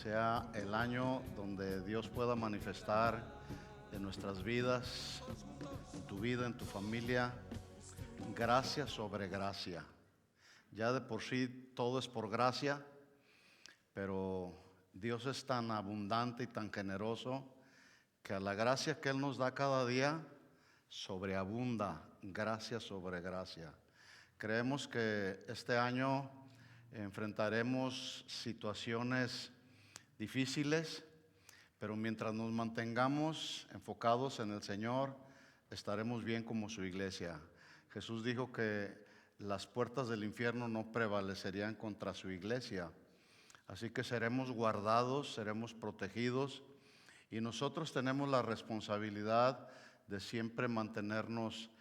sea el año donde Dios pueda manifestar en nuestras vidas, en tu vida, en tu familia, gracia sobre gracia. Ya de por sí todo es por gracia, pero Dios es tan abundante y tan generoso que a la gracia que Él nos da cada día sobreabunda gracia sobre gracia. Creemos que este año enfrentaremos situaciones difíciles, pero mientras nos mantengamos enfocados en el Señor, estaremos bien como su iglesia. Jesús dijo que las puertas del infierno no prevalecerían contra su iglesia. Así que seremos guardados, seremos protegidos, y nosotros tenemos la responsabilidad de siempre mantenernos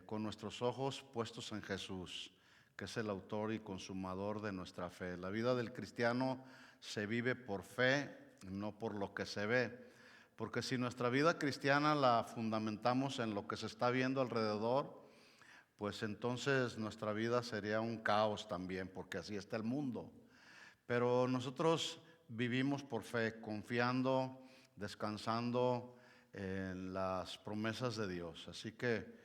con nuestros ojos puestos en Jesús, que es el autor y consumador de nuestra fe. La vida del cristiano se vive por fe, no por lo que se ve. Porque si nuestra vida cristiana la fundamentamos en lo que se está viendo alrededor, pues entonces nuestra vida sería un caos también, porque así está el mundo. Pero nosotros vivimos por fe, confiando, descansando en las promesas de Dios. Así que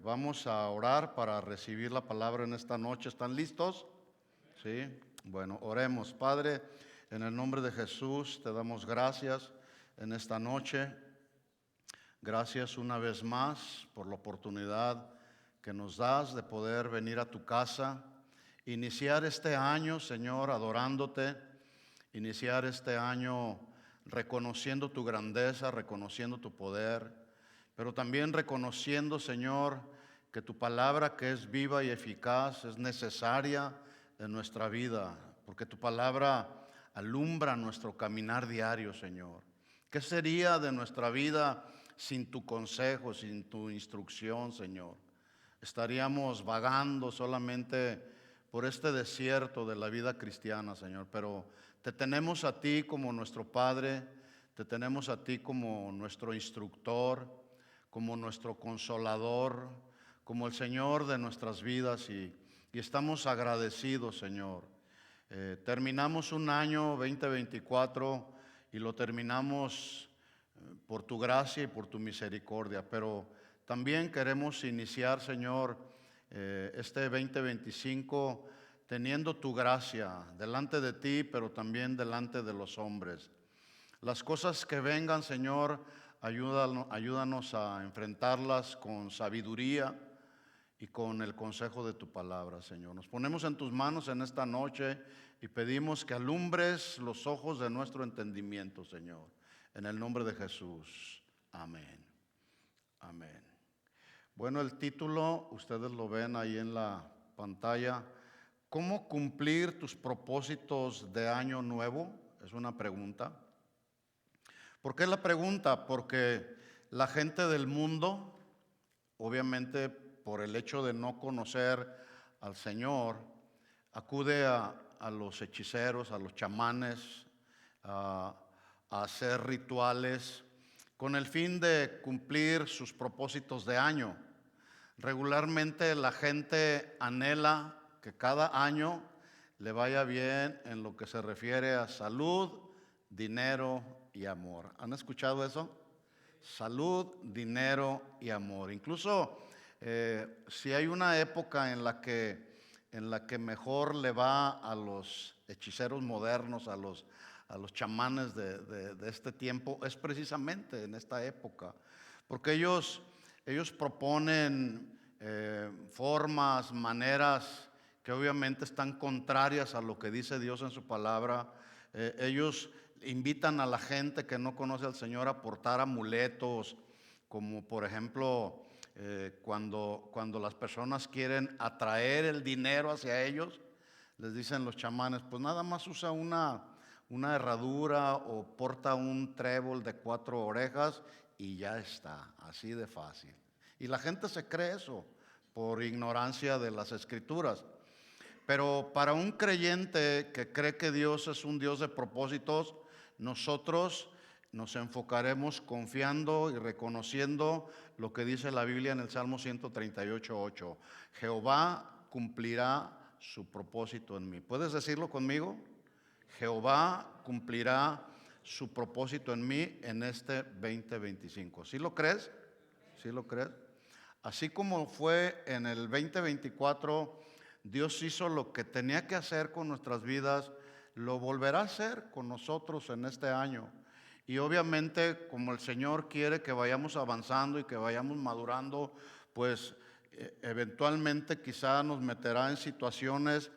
vamos a orar para recibir la palabra en esta noche. ¿Están listos? Sí. Bueno, oremos. Padre, en el nombre de Jesús te damos gracias en esta noche. Gracias una vez más por la oportunidad que nos das de poder venir a tu casa, iniciar este año, Señor, adorándote, iniciar este año reconociendo tu grandeza, reconociendo tu poder, pero también reconociendo, Señor, que tu palabra, que es viva y eficaz, es necesaria en nuestra vida, porque tu palabra alumbra nuestro caminar diario, Señor. ¿Qué sería de nuestra vida sin tu consejo, sin tu instrucción, Señor? Estaríamos vagando solamente por este desierto de la vida cristiana, Señor, pero te tenemos a ti como nuestro Padre, te tenemos a ti como nuestro instructor, como nuestro consolador, como el Señor de nuestras vidas, y estamos agradecidos, Señor. Terminamos un año 2024 y lo terminamos por tu gracia y por tu misericordia, pero también queremos iniciar, Señor, este 2025 teniendo tu gracia delante de ti, pero también delante de los hombres. Las cosas que vengan, Señor, ayúdanos a enfrentarlas con sabiduría y con el consejo de tu palabra, Señor. Nos ponemos en tus manos en esta noche y pedimos que alumbres los ojos de nuestro entendimiento, Señor. En el nombre de Jesús. Amén. Amén. Bueno, el título, ustedes lo ven ahí en la pantalla. ¿Cómo cumplir tus propósitos de año nuevo? Es una pregunta. ¿Por qué la pregunta? Porque la gente del mundo, obviamente por el hecho de no conocer al Señor, acude a los hechiceros, a los chamanes, a hacer rituales con el fin de cumplir sus propósitos de año. Regularmente la gente anhela que cada año le vaya bien en lo que se refiere a salud, dinero y amor. ¿Han escuchado eso? Salud, dinero y amor. Incluso si hay una época en la que mejor le va a los hechiceros modernos, a los chamanes de este tiempo, es precisamente en esta época, porque ellos proponen formas, maneras que obviamente están contrarias a lo que dice Dios en su palabra. Ellos invitan a la gente que no conoce al Señor a portar amuletos, como por ejemplo cuando las personas quieren atraer el dinero hacia ellos, les dicen los chamanes, pues nada más usa una herradura o porta un trébol de 4 orejas y ya está, así de fácil. Y la gente se cree eso por ignorancia de las Escrituras. Pero para un creyente que cree que Dios es un Dios de propósitos, nosotros nos enfocaremos confiando y reconociendo lo que dice la Biblia en el Salmo 138:8. Jehová cumplirá su propósito en mí. ¿Puedes decirlo conmigo? Jehová cumplirá su propósito en mí en este 2025. ¿Sí lo crees? ¿Sí lo crees? Así como fue en el 2024, Dios hizo lo que tenía que hacer con nuestras vidas, lo volverá a hacer con nosotros en este año. Y obviamente, como el Señor quiere que vayamos avanzando y que vayamos madurando, pues eventualmente quizá nos meterá en situaciones,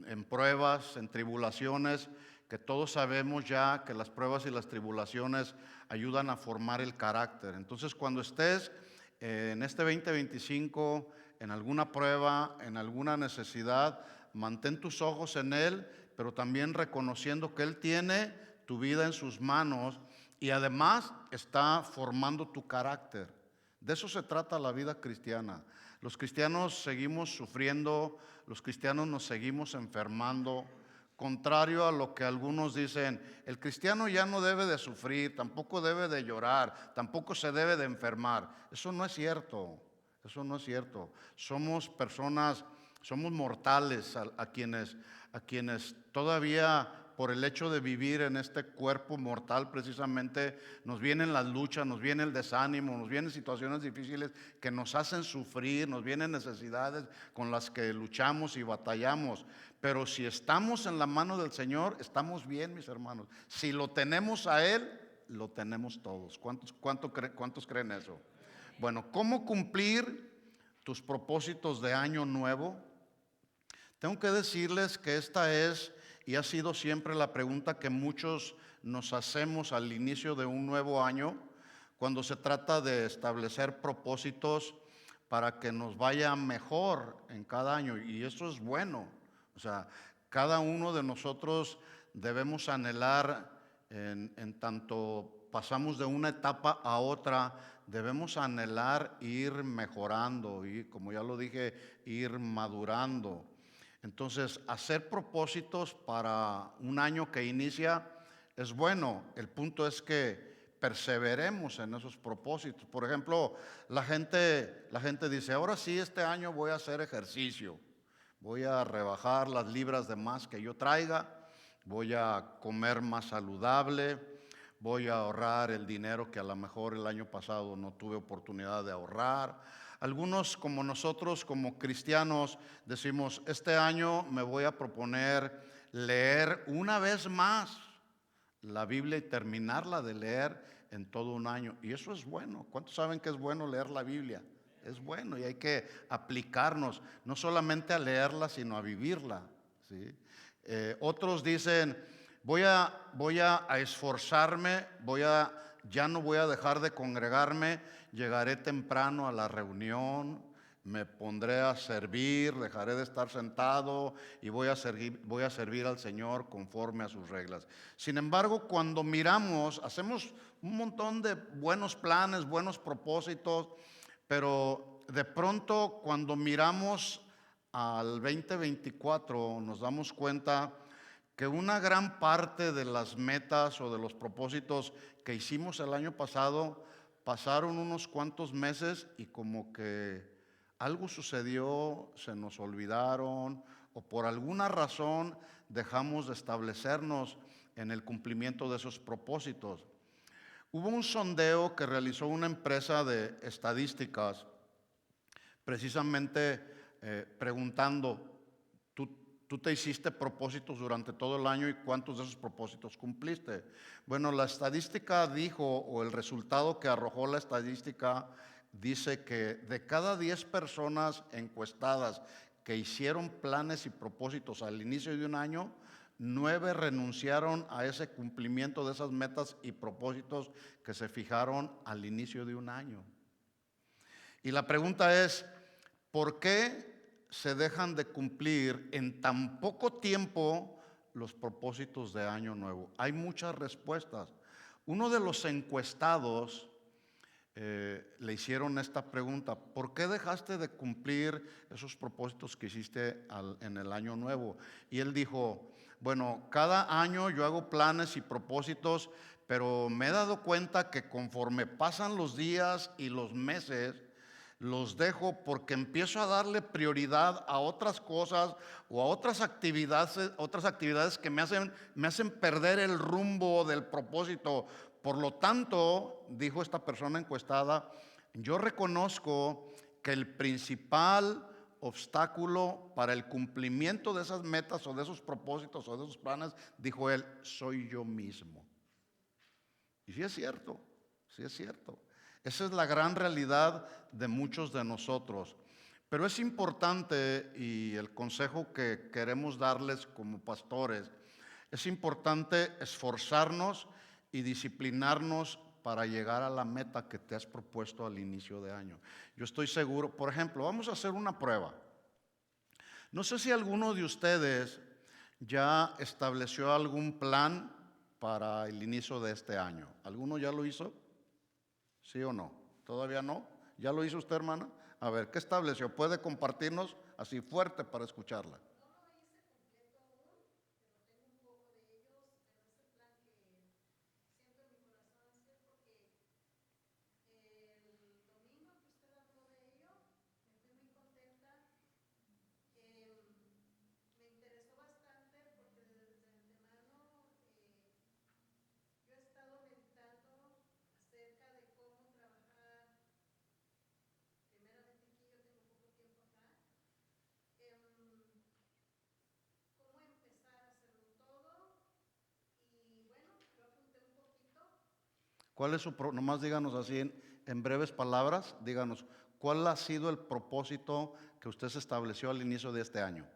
en pruebas, en tribulaciones, que todos sabemos ya que las pruebas y las tribulaciones ayudan a formar el carácter. Entonces, cuando estés en este 2025, en alguna prueba, en alguna necesidad, mantén tus ojos en Él, pero también reconociendo que Él tiene tu vida en sus manos y además está formando tu carácter. De eso se trata la vida cristiana. Los cristianos seguimos sufriendo, los cristianos nos seguimos enfermando. Contrario a lo que algunos dicen, el cristiano ya no debe de sufrir, tampoco debe de llorar, tampoco se debe de enfermar. Eso no es cierto, eso no es cierto. Somos personas, somos mortales a quienes todavía por el hecho de vivir en este cuerpo mortal precisamente nos vienen las luchas, nos viene el desánimo, nos vienen situaciones difíciles que nos hacen sufrir, nos vienen necesidades con las que luchamos y batallamos. Pero si estamos en la mano del Señor, estamos bien, mis hermanos. Si lo tenemos a Él, lo tenemos todos. ¿Cuántos creen eso? Bueno, ¿cómo cumplir tus propósitos de año nuevo? Tengo que decirles que esta es y ha sido siempre la pregunta que muchos nos hacemos al inicio de un nuevo año, cuando se trata de establecer propósitos para que nos vaya mejor en cada año. Y eso es bueno. O sea, cada uno de nosotros debemos anhelar, en tanto pasamos de una etapa a otra, debemos anhelar ir mejorando y, como ya lo dije, ir madurando. Entonces, hacer propósitos para un año que inicia es bueno. El punto es que perseveremos en esos propósitos. Por ejemplo, la gente dice, ahora sí, este año voy a hacer ejercicio. Voy a rebajar las libras de más que yo traiga. Voy a comer más saludable. Voy a ahorrar el dinero que a lo mejor el año pasado no tuve oportunidad de ahorrar. Algunos, como nosotros, como cristianos, decimos, este año me voy a proponer leer una vez más la Biblia y terminarla de leer en todo un año. Y eso es bueno. ¿Cuántos saben que es bueno leer la Biblia? Es bueno y hay que aplicarnos, no solamente a leerla, sino a vivirla, ¿sí? Otros dicen, voy a esforzarme, ya no voy a dejar de congregarme, llegaré temprano a la reunión, me pondré a servir, dejaré de estar sentado y voy a servir al Señor conforme a sus reglas. Sin embargo, cuando miramos, hacemos un montón de buenos planes, buenos propósitos, pero de pronto cuando miramos al 2024 nos damos cuenta que una gran parte de las metas o de los propósitos que hicimos el año pasado pasaron unos cuantos meses y como que algo sucedió, se nos olvidaron o por alguna razón dejamos de establecernos en el cumplimiento de esos propósitos. Hubo un sondeo que realizó una empresa de estadísticas precisamente preguntando, ¿tú te hiciste propósitos durante todo el año y cuántos de esos propósitos cumpliste? Bueno, la estadística dijo, o el resultado que arrojó la estadística dice que de cada 10 personas encuestadas que hicieron planes y propósitos al inicio de un año, 9 renunciaron a ese cumplimiento de esas metas y propósitos que se fijaron al inicio de un año. Y la pregunta es, ¿por qué se dejan de cumplir en tan poco tiempo los propósitos de año nuevo? Hay muchas respuestas. Uno de los encuestados le hicieron esta pregunta, ¿por qué dejaste de cumplir esos propósitos que hiciste en el año nuevo? Y él dijo, bueno, cada año yo hago planes y propósitos, pero me he dado cuenta que conforme pasan los días y los meses, los dejo porque empiezo a darle prioridad a otras cosas o a otras actividades que me hacen perder el rumbo del propósito. Por lo tanto, dijo esta persona encuestada, yo reconozco que el principal obstáculo para el cumplimiento de esas metas o de esos propósitos o de esos planes, dijo él, soy yo mismo. Y sí es cierto, sí es cierto. Esa es la gran realidad de muchos de nosotros. Pero es importante, y el consejo que queremos darles como pastores, es importante esforzarnos y disciplinarnos para llegar a la meta que te has propuesto al inicio de año. Yo estoy seguro, por ejemplo, vamos a hacer una prueba. No sé si alguno de ustedes ya estableció algún plan para el inicio de este año. ¿Alguno ya lo hizo? ¿Sí o no? ¿Todavía no? ¿Ya lo hizo usted, hermana? A ver, ¿qué estableció? ¿Puede compartirnos así fuerte para escucharla? ¿Cuál es nomás díganos así en breves palabras, díganos, ¿cuál ha sido el propósito que usted se estableció al inicio de este año?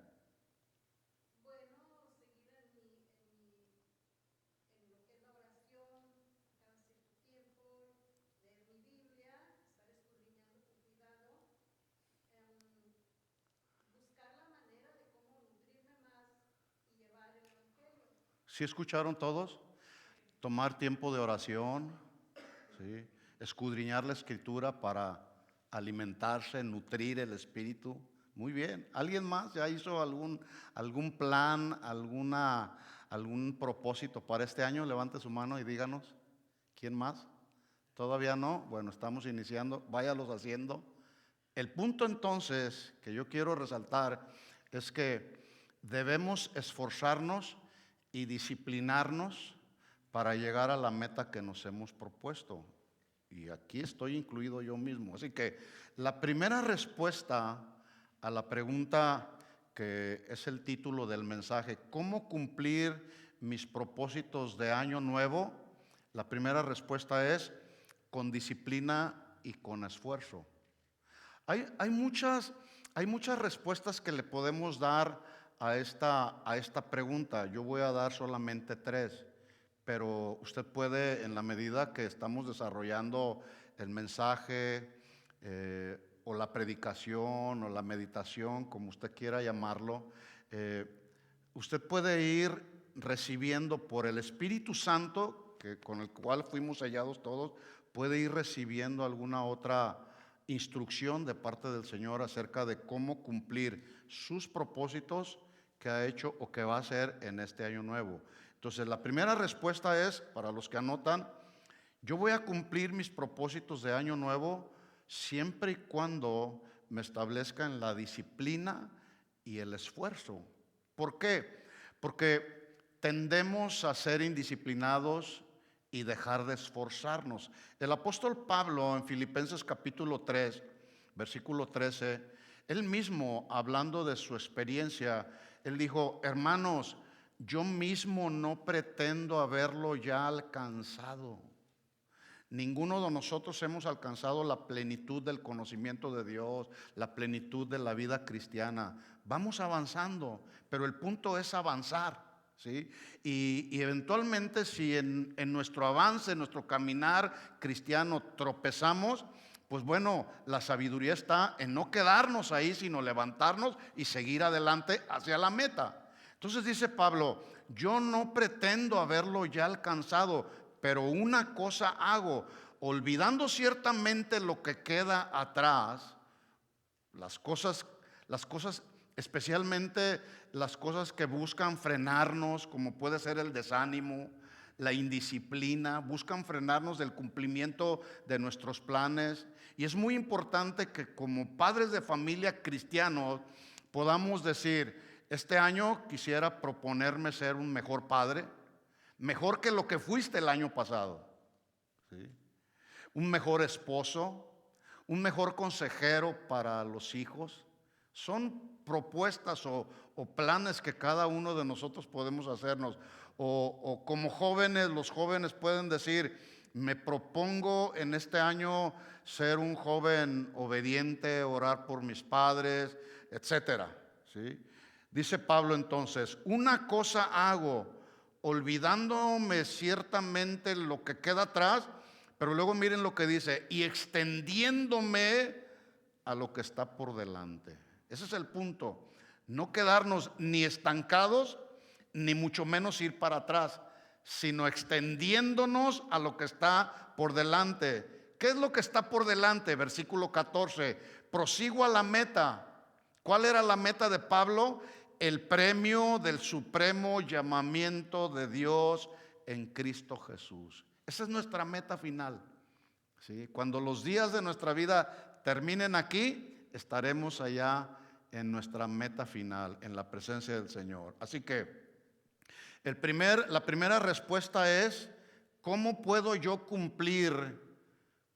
¿Sí escucharon todos? Tomar tiempo de oración, ¿sí? Escudriñar la escritura para alimentarse, nutrir el espíritu. Muy bien. ¿Alguien más ya hizo algún plan, algún propósito para este año? Levante su mano y díganos. ¿Quién más? ¿Todavía no? Bueno, estamos iniciando. Váyalos haciendo. El punto entonces que yo quiero resaltar es que debemos esforzarnos y disciplinarnos para llegar a la meta que nos hemos propuesto. Y aquí estoy incluido yo mismo. Así que la primera respuesta a la pregunta que es el título del mensaje, ¿cómo cumplir mis propósitos de año nuevo? La primera respuesta es con disciplina y con esfuerzo. Hay muchas respuestas que le podemos dar a esta pregunta. Yo voy a dar solamente tres, pero usted puede, en la medida que estamos desarrollando el mensaje o la predicación o la meditación, como usted quiera llamarlo, usted puede ir recibiendo por el Espíritu Santo, con el cual fuimos sellados todos, puede ir recibiendo alguna otra instrucción de parte del Señor acerca de cómo cumplir sus propósitos que ha hecho o que va a hacer en este año nuevo. Entonces, la primera respuesta es, para los que anotan, yo voy a cumplir mis propósitos de año nuevo siempre y cuando me establezca en la disciplina y el esfuerzo. ¿Por qué? Porque tendemos a ser indisciplinados y dejar de esforzarnos. El apóstol Pablo en Filipenses capítulo 3, versículo 13, él mismo hablando de su experiencia, él dijo, hermanos, yo mismo no pretendo haberlo ya alcanzado. Ninguno de nosotros hemos alcanzado la plenitud del conocimiento de Dios, la plenitud de la vida cristiana. Vamos avanzando, pero el punto es avanzar, ¿sí? Y eventualmente si en nuestro avance, en nuestro caminar cristiano tropezamos, pues bueno, la sabiduría está en no quedarnos ahí, sino levantarnos y seguir adelante hacia la meta. Entonces dice Pablo, yo no pretendo haberlo ya alcanzado, pero una cosa hago, olvidando ciertamente lo que queda atrás, las cosas, especialmente las cosas que buscan frenarnos, como puede ser el desánimo, la indisciplina, buscan frenarnos del cumplimiento de nuestros planes. Y es muy importante que como padres de familia cristianos podamos decir: este año quisiera proponerme ser un mejor padre, mejor que lo que fuiste el año pasado, ¿sí? Un mejor esposo, un mejor consejero para los hijos. Son propuestas o planes que cada uno de nosotros podemos hacernos. O como jóvenes, los jóvenes pueden decir: me propongo en este año ser un joven obediente, orar por mis padres, etcétera, ¿sí? Dice Pablo entonces: una cosa hago, olvidándome ciertamente lo que queda atrás. Pero luego miren lo que dice: y extendiéndome a lo que está por delante. Ese es el punto. No quedarnos ni estancados, ni mucho menos ir para atrás, sino extendiéndonos a lo que está por delante. ¿Qué es lo que está por delante? Versículo 14. Prosigo a la meta. ¿Cuál era la meta de Pablo? El premio del supremo llamamiento de Dios en Cristo Jesús. Esa es nuestra meta final, ¿sí? Cuando los días de nuestra vida terminen aquí, estaremos allá en nuestra meta final, en la presencia del Señor. Así que la primera respuesta es: ¿cómo puedo yo cumplir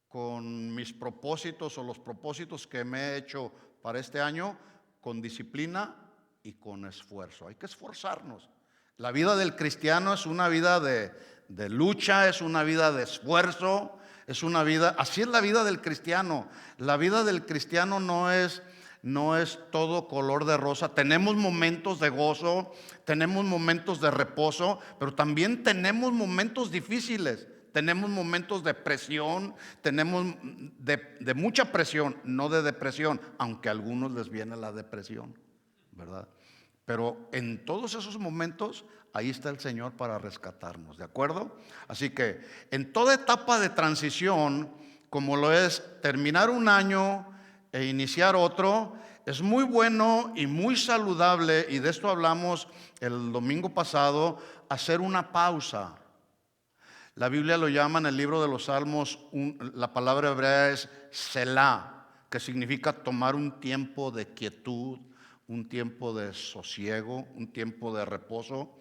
con mis propósitos o los propósitos que me he hecho para este año? Con disciplina y con esfuerzo. Hay que esforzarnos. La vida del cristiano es una vida de lucha, es una vida de esfuerzo, es una vida, así es la vida del cristiano. La vida del cristiano no es todo color de rosa. Tenemos momentos de gozo, tenemos momentos de reposo, pero también tenemos momentos difíciles. Tenemos momentos de presión, tenemos de mucha presión, no de depresión, aunque a algunos les viene la depresión, ¿verdad? Pero en todos esos momentos, ahí está el Señor para rescatarnos, ¿de acuerdo? Así que en toda etapa de transición, como lo es terminar un año e iniciar otro, es muy bueno y muy saludable, y de esto hablamos el domingo pasado, hacer una pausa. La Biblia lo llama en el libro de los Salmos, la palabra hebrea es Selah, que significa tomar un tiempo de quietud, un tiempo de sosiego, un tiempo de reposo,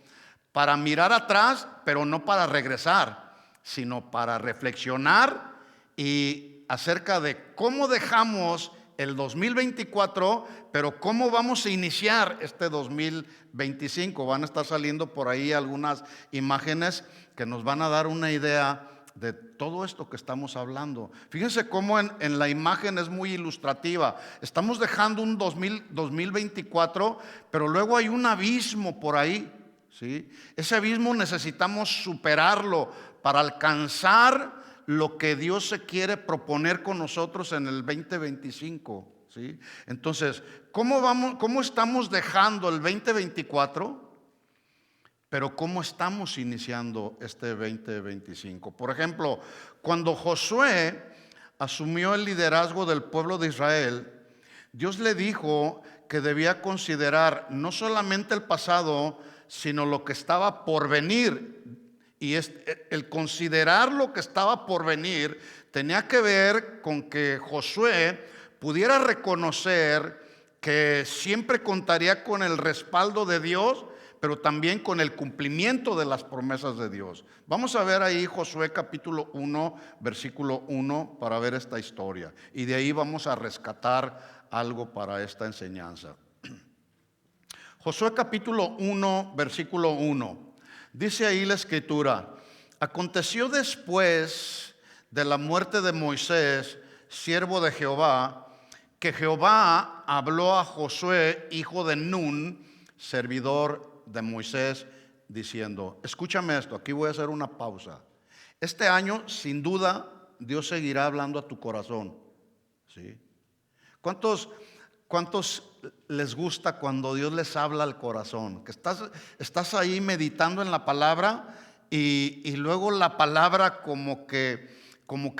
para mirar atrás, pero no para regresar, sino para reflexionar y acerca de cómo dejamos el 2024, pero cómo vamos a iniciar este 2025. Van a estar saliendo por ahí algunas imágenes que nos van a dar una idea de todo esto que estamos hablando. Fíjense cómo en la imagen es muy ilustrativa. Estamos dejando un 2024, pero luego hay un abismo por ahí, ¿sí? Ese abismo necesitamos superarlo para alcanzar lo que Dios se quiere proponer con nosotros en el 2025, ¿sí? Entonces, ¿cómo estamos dejando el 2024? Pero ¿cómo estamos iniciando este 2025? Por ejemplo, cuando Josué asumió el liderazgo del pueblo de Israel, Dios le dijo que debía considerar no solamente el pasado, sino lo que estaba por venir. Y el considerar lo que estaba por venir tenía que ver con que Josué pudiera reconocer que siempre contaría con el respaldo de Dios, pero también con el cumplimiento de las promesas de Dios. Vamos a ver ahí Josué capítulo 1, versículo 1, para ver esta historia. Y de ahí vamos a rescatar algo para esta enseñanza. Josué capítulo 1, versículo 1. Dice ahí la escritura: aconteció después de la muerte de Moisés, siervo de Jehová, que Jehová habló a Josué, hijo de Nun, servidor de Moisés, diciendo, escúchame esto, aquí voy a hacer una pausa. Este año, sin duda, Dios seguirá hablando a tu corazón, ¿sí? ¿Cuántos les gusta cuando Dios les habla al corazón? Que estás ahí meditando en la palabra y luego la palabra como que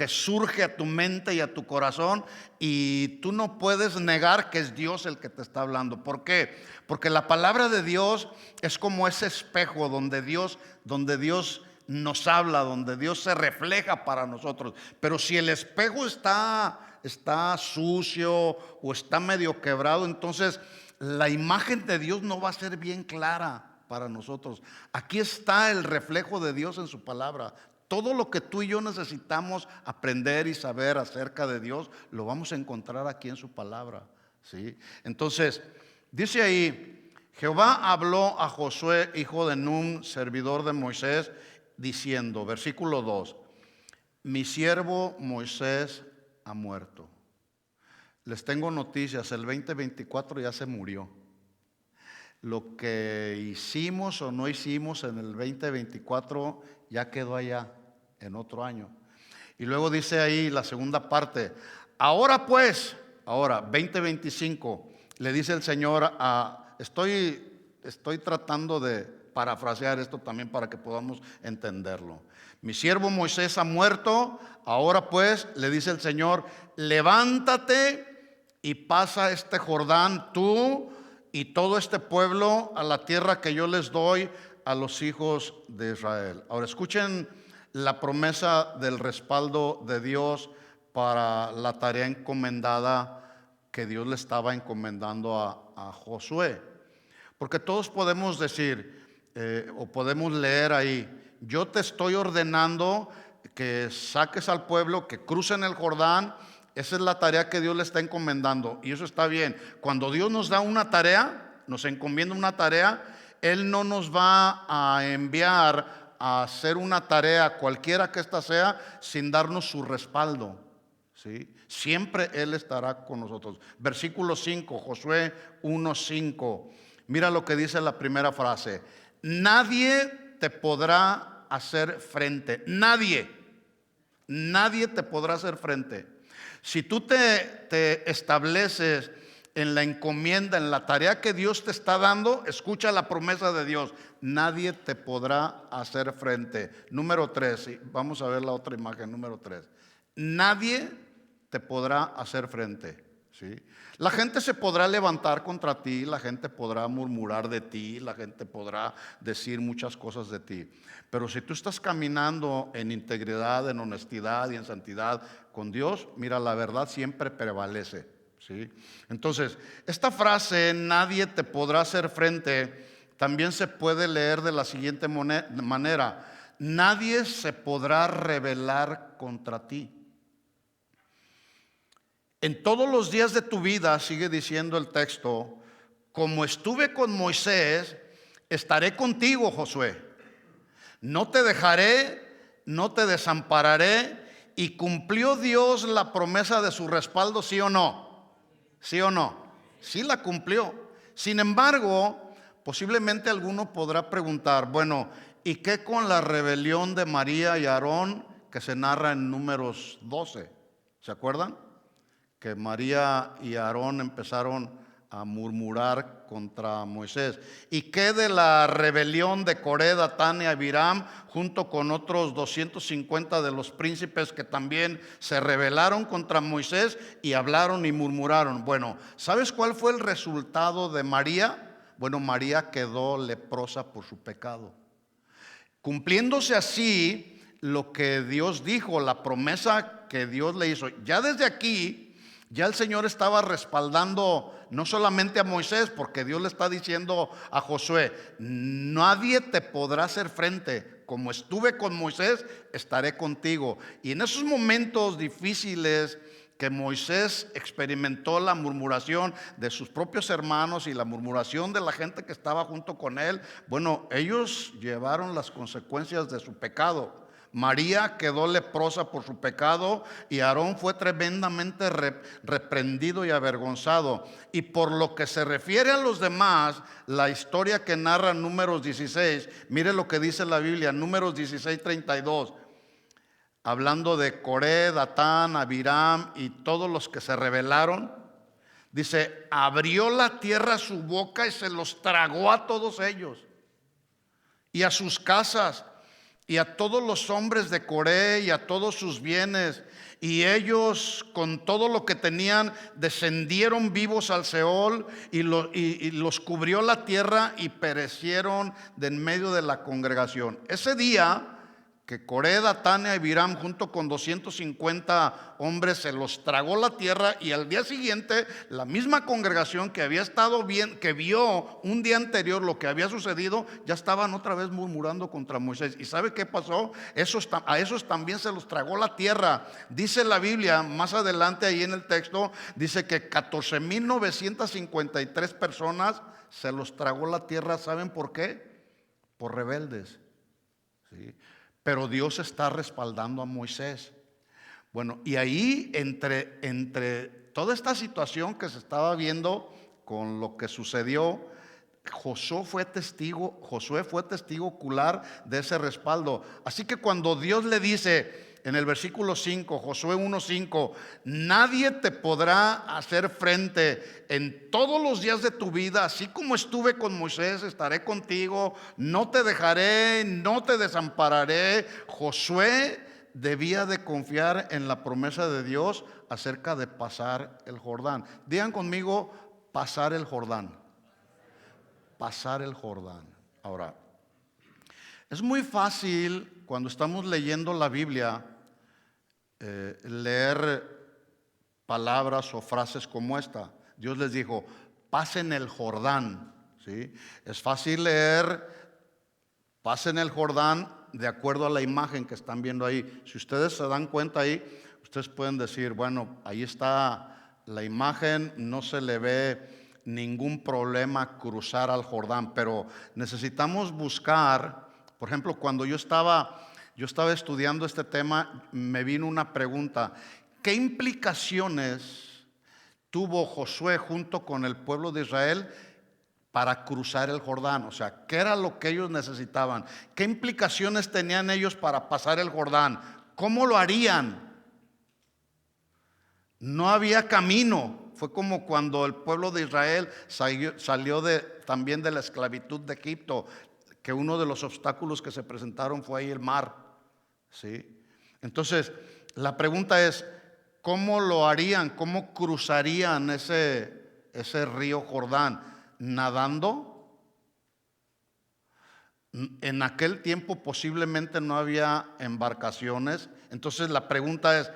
surge a tu mente y a tu corazón, y tú no puedes negar que es Dios el que te está hablando. ¿Por qué? Porque la palabra de Dios es como ese espejo donde Dios nos habla, donde Dios se refleja para nosotros. Pero si el espejo está sucio o está medio quebrado, entonces la imagen de Dios no va a ser bien clara para nosotros. Aquí está el reflejo de Dios en su palabra. Todo lo que tú y yo necesitamos aprender y saber acerca de Dios lo vamos a encontrar aquí en su palabra, ¿sí? Entonces, dice ahí: Jehová habló a Josué, hijo de Nun, servidor de Moisés, diciendo, versículo 2: mi siervo Moisés ha muerto. Les tengo noticias, el 2024 ya se murió. Lo que hicimos o no hicimos en el 2024 ya quedó allá en otro año. Y luego dice ahí la segunda parte: ahora pues, ahora 2025, le dice el Señor estoy tratando de parafrasear esto también para que podamos entenderlo. Mi siervo Moisés ha muerto, ahora pues, le dice el Señor, levántate y pasa este Jordán, tú y todo este pueblo, a la tierra que yo les doy a los hijos de Israel. Ahora escuchen la promesa del respaldo de Dios para la tarea encomendada que Dios le estaba encomendando a Josué. Porque todos podemos decir o podemos leer ahí: yo te estoy ordenando que saques al pueblo, que crucen el Jordán. Esa es la tarea que Dios le está encomendando, y eso está bien. Cuando Dios nos da una tarea, nos encomienda una tarea, Él no nos va a enviar a hacer una tarea cualquiera que ésta sea sin darnos su respaldo, ¿sí? Siempre Él estará con nosotros. Versículo 5, Josué 1:5. Mira lo que dice la primera frase: nadie te podrá hacer frente. Nadie te podrá hacer frente. Si tú te estableces en la encomienda, en la tarea que Dios te está dando, escucha la promesa de Dios: nadie te podrá hacer frente. Número 3, vamos a ver la otra imagen, número 3. Nadie te podrá hacer frente, ¿sí? La gente se podrá levantar contra ti, la gente podrá murmurar de ti, la gente podrá decir muchas cosas de ti. Pero si tú estás caminando en integridad, en honestidad y en santidad con Dios, mira, la verdad siempre prevalece, ¿sí? Entonces, esta frase, nadie te podrá hacer frente, también se puede leer de la siguiente manera: nadie se podrá rebelar contra ti. En todos los días de tu vida, sigue diciendo el texto, como estuve con Moisés, estaré contigo, Josué. No te dejaré, no te desampararé. Y cumplió Dios la promesa de su respaldo, ¿sí o no? ¿Sí o no? Sí la cumplió. Sin embargo, posiblemente alguno podrá preguntar: bueno, ¿y qué con la rebelión de María y Aarón que se narra en Números 12? ¿Se acuerdan? Que María y Aarón empezaron a murmurar contra Moisés. ¿Y qué de la rebelión de Coré, Datán y Abiram, junto con otros 250 de los príncipes que también se rebelaron contra Moisés y hablaron y murmuraron? Bueno, ¿sabes cuál fue el resultado de María? Bueno, María quedó leprosa por su pecado. Cumpliéndose así lo que Dios dijo, la promesa que Dios le hizo. Ya desde aquí, ya el Señor estaba respaldando no solamente a Moisés, porque Dios le está diciendo a Josué: nadie te podrá hacer frente. Como estuve con Moisés, estaré contigo. Y en esos momentos difíciles que Moisés experimentó la murmuración de sus propios hermanos y la murmuración de la gente que estaba junto con él, bueno, ellos llevaron las consecuencias de su pecado. María quedó leprosa por su pecado y Aarón fue tremendamente reprendido y avergonzado. Y por lo que se refiere a los demás, la historia que narra Números 16, mire lo que dice la Biblia, Números 16:32, hablando de Coré, Datán, Abiram y todos los que se rebelaron. Dice: abrió la tierra su boca y se los tragó a todos ellos y a sus casas y a todos los hombres de Coré y a todos sus bienes, y ellos con todo lo que tenían descendieron vivos al Seol, y los cubrió la tierra y perecieron de en medio de la congregación. Ese día que Coré, Datán y Abiram junto con 250 hombres se los tragó la tierra, y al día siguiente la misma congregación que había estado bien, que vio un día anterior lo que había sucedido, ya estaban otra vez murmurando contra Moisés. ¿Y sabe qué pasó? A esos también se los tragó la tierra. Dice la Biblia más adelante ahí en el texto, dice que 14,953 personas se los tragó la tierra. ¿Saben por qué? Por rebeldes, ¿sí? Pero Dios está respaldando a Moisés. Bueno, y ahí entre toda esta situación que se estaba viendo con lo que sucedió, Josué fue testigo ocular de ese respaldo. Así que cuando Dios le dice en el versículo 5, Josué 1:5, nadie te podrá hacer frente en todos los días de tu vida, así como estuve con Moisés, estaré contigo, no te dejaré, no te desampararé. Josué debía de confiar en la promesa de Dios acerca de pasar el Jordán. Digan conmigo, pasar el Jordán. Pasar el Jordán. Ahora, es muy fácil cuando estamos leyendo la Biblia leer palabras o frases como esta. Dios les dijo, pasen el Jordán, ¿sí? Es fácil leer, pasen el Jordán de acuerdo a la imagen que están viendo ahí. Si ustedes se dan cuenta ahí, ustedes pueden decir, bueno, ahí está la imagen, no se le ve ningún problema cruzar al Jordán, pero necesitamos buscar. Por ejemplo, cuando yo estaba estudiando este tema, me vino una pregunta: ¿qué implicaciones tuvo Josué junto con el pueblo de Israel para cruzar el Jordán? O sea, ¿qué era lo que ellos necesitaban? ¿Qué implicaciones tenían ellos para pasar el Jordán? ¿Cómo lo harían? No había camino. Fue como cuando el pueblo de Israel salió también de la esclavitud de Egipto, que uno de los obstáculos que se presentaron fue ahí el mar, ¿sí? Entonces, la pregunta es, ¿cómo lo harían? ¿Cómo cruzarían ese río Jordán? ¿Nadando? En aquel tiempo posiblemente no había embarcaciones. Entonces la pregunta es,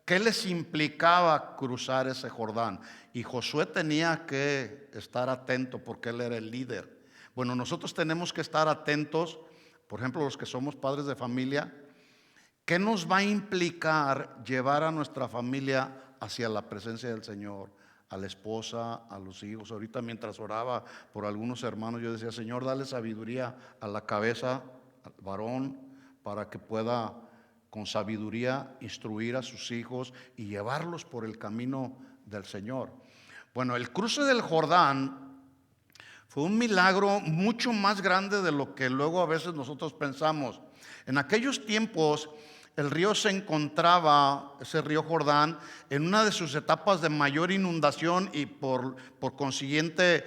¿qué les implicaba cruzar ese Jordán? Y Josué tenía que estar atento porque él era el líder. Bueno, nosotros tenemos que estar atentos, por ejemplo, los que somos padres de familia. ¿Qué nos va a implicar llevar a nuestra familia hacia la presencia del Señor? A la esposa, a los hijos. Ahorita mientras oraba por algunos hermanos, yo decía, Señor, dale sabiduría a la cabeza, al varón, para que pueda con sabiduría instruir a sus hijos y llevarlos por el camino del Señor. Bueno, el cruce del Jordán fue un milagro mucho más grande de lo que luego a veces nosotros pensamos. En aquellos tiempos el río se encontraba, ese río Jordán, en una de sus etapas de mayor inundación, y por consiguiente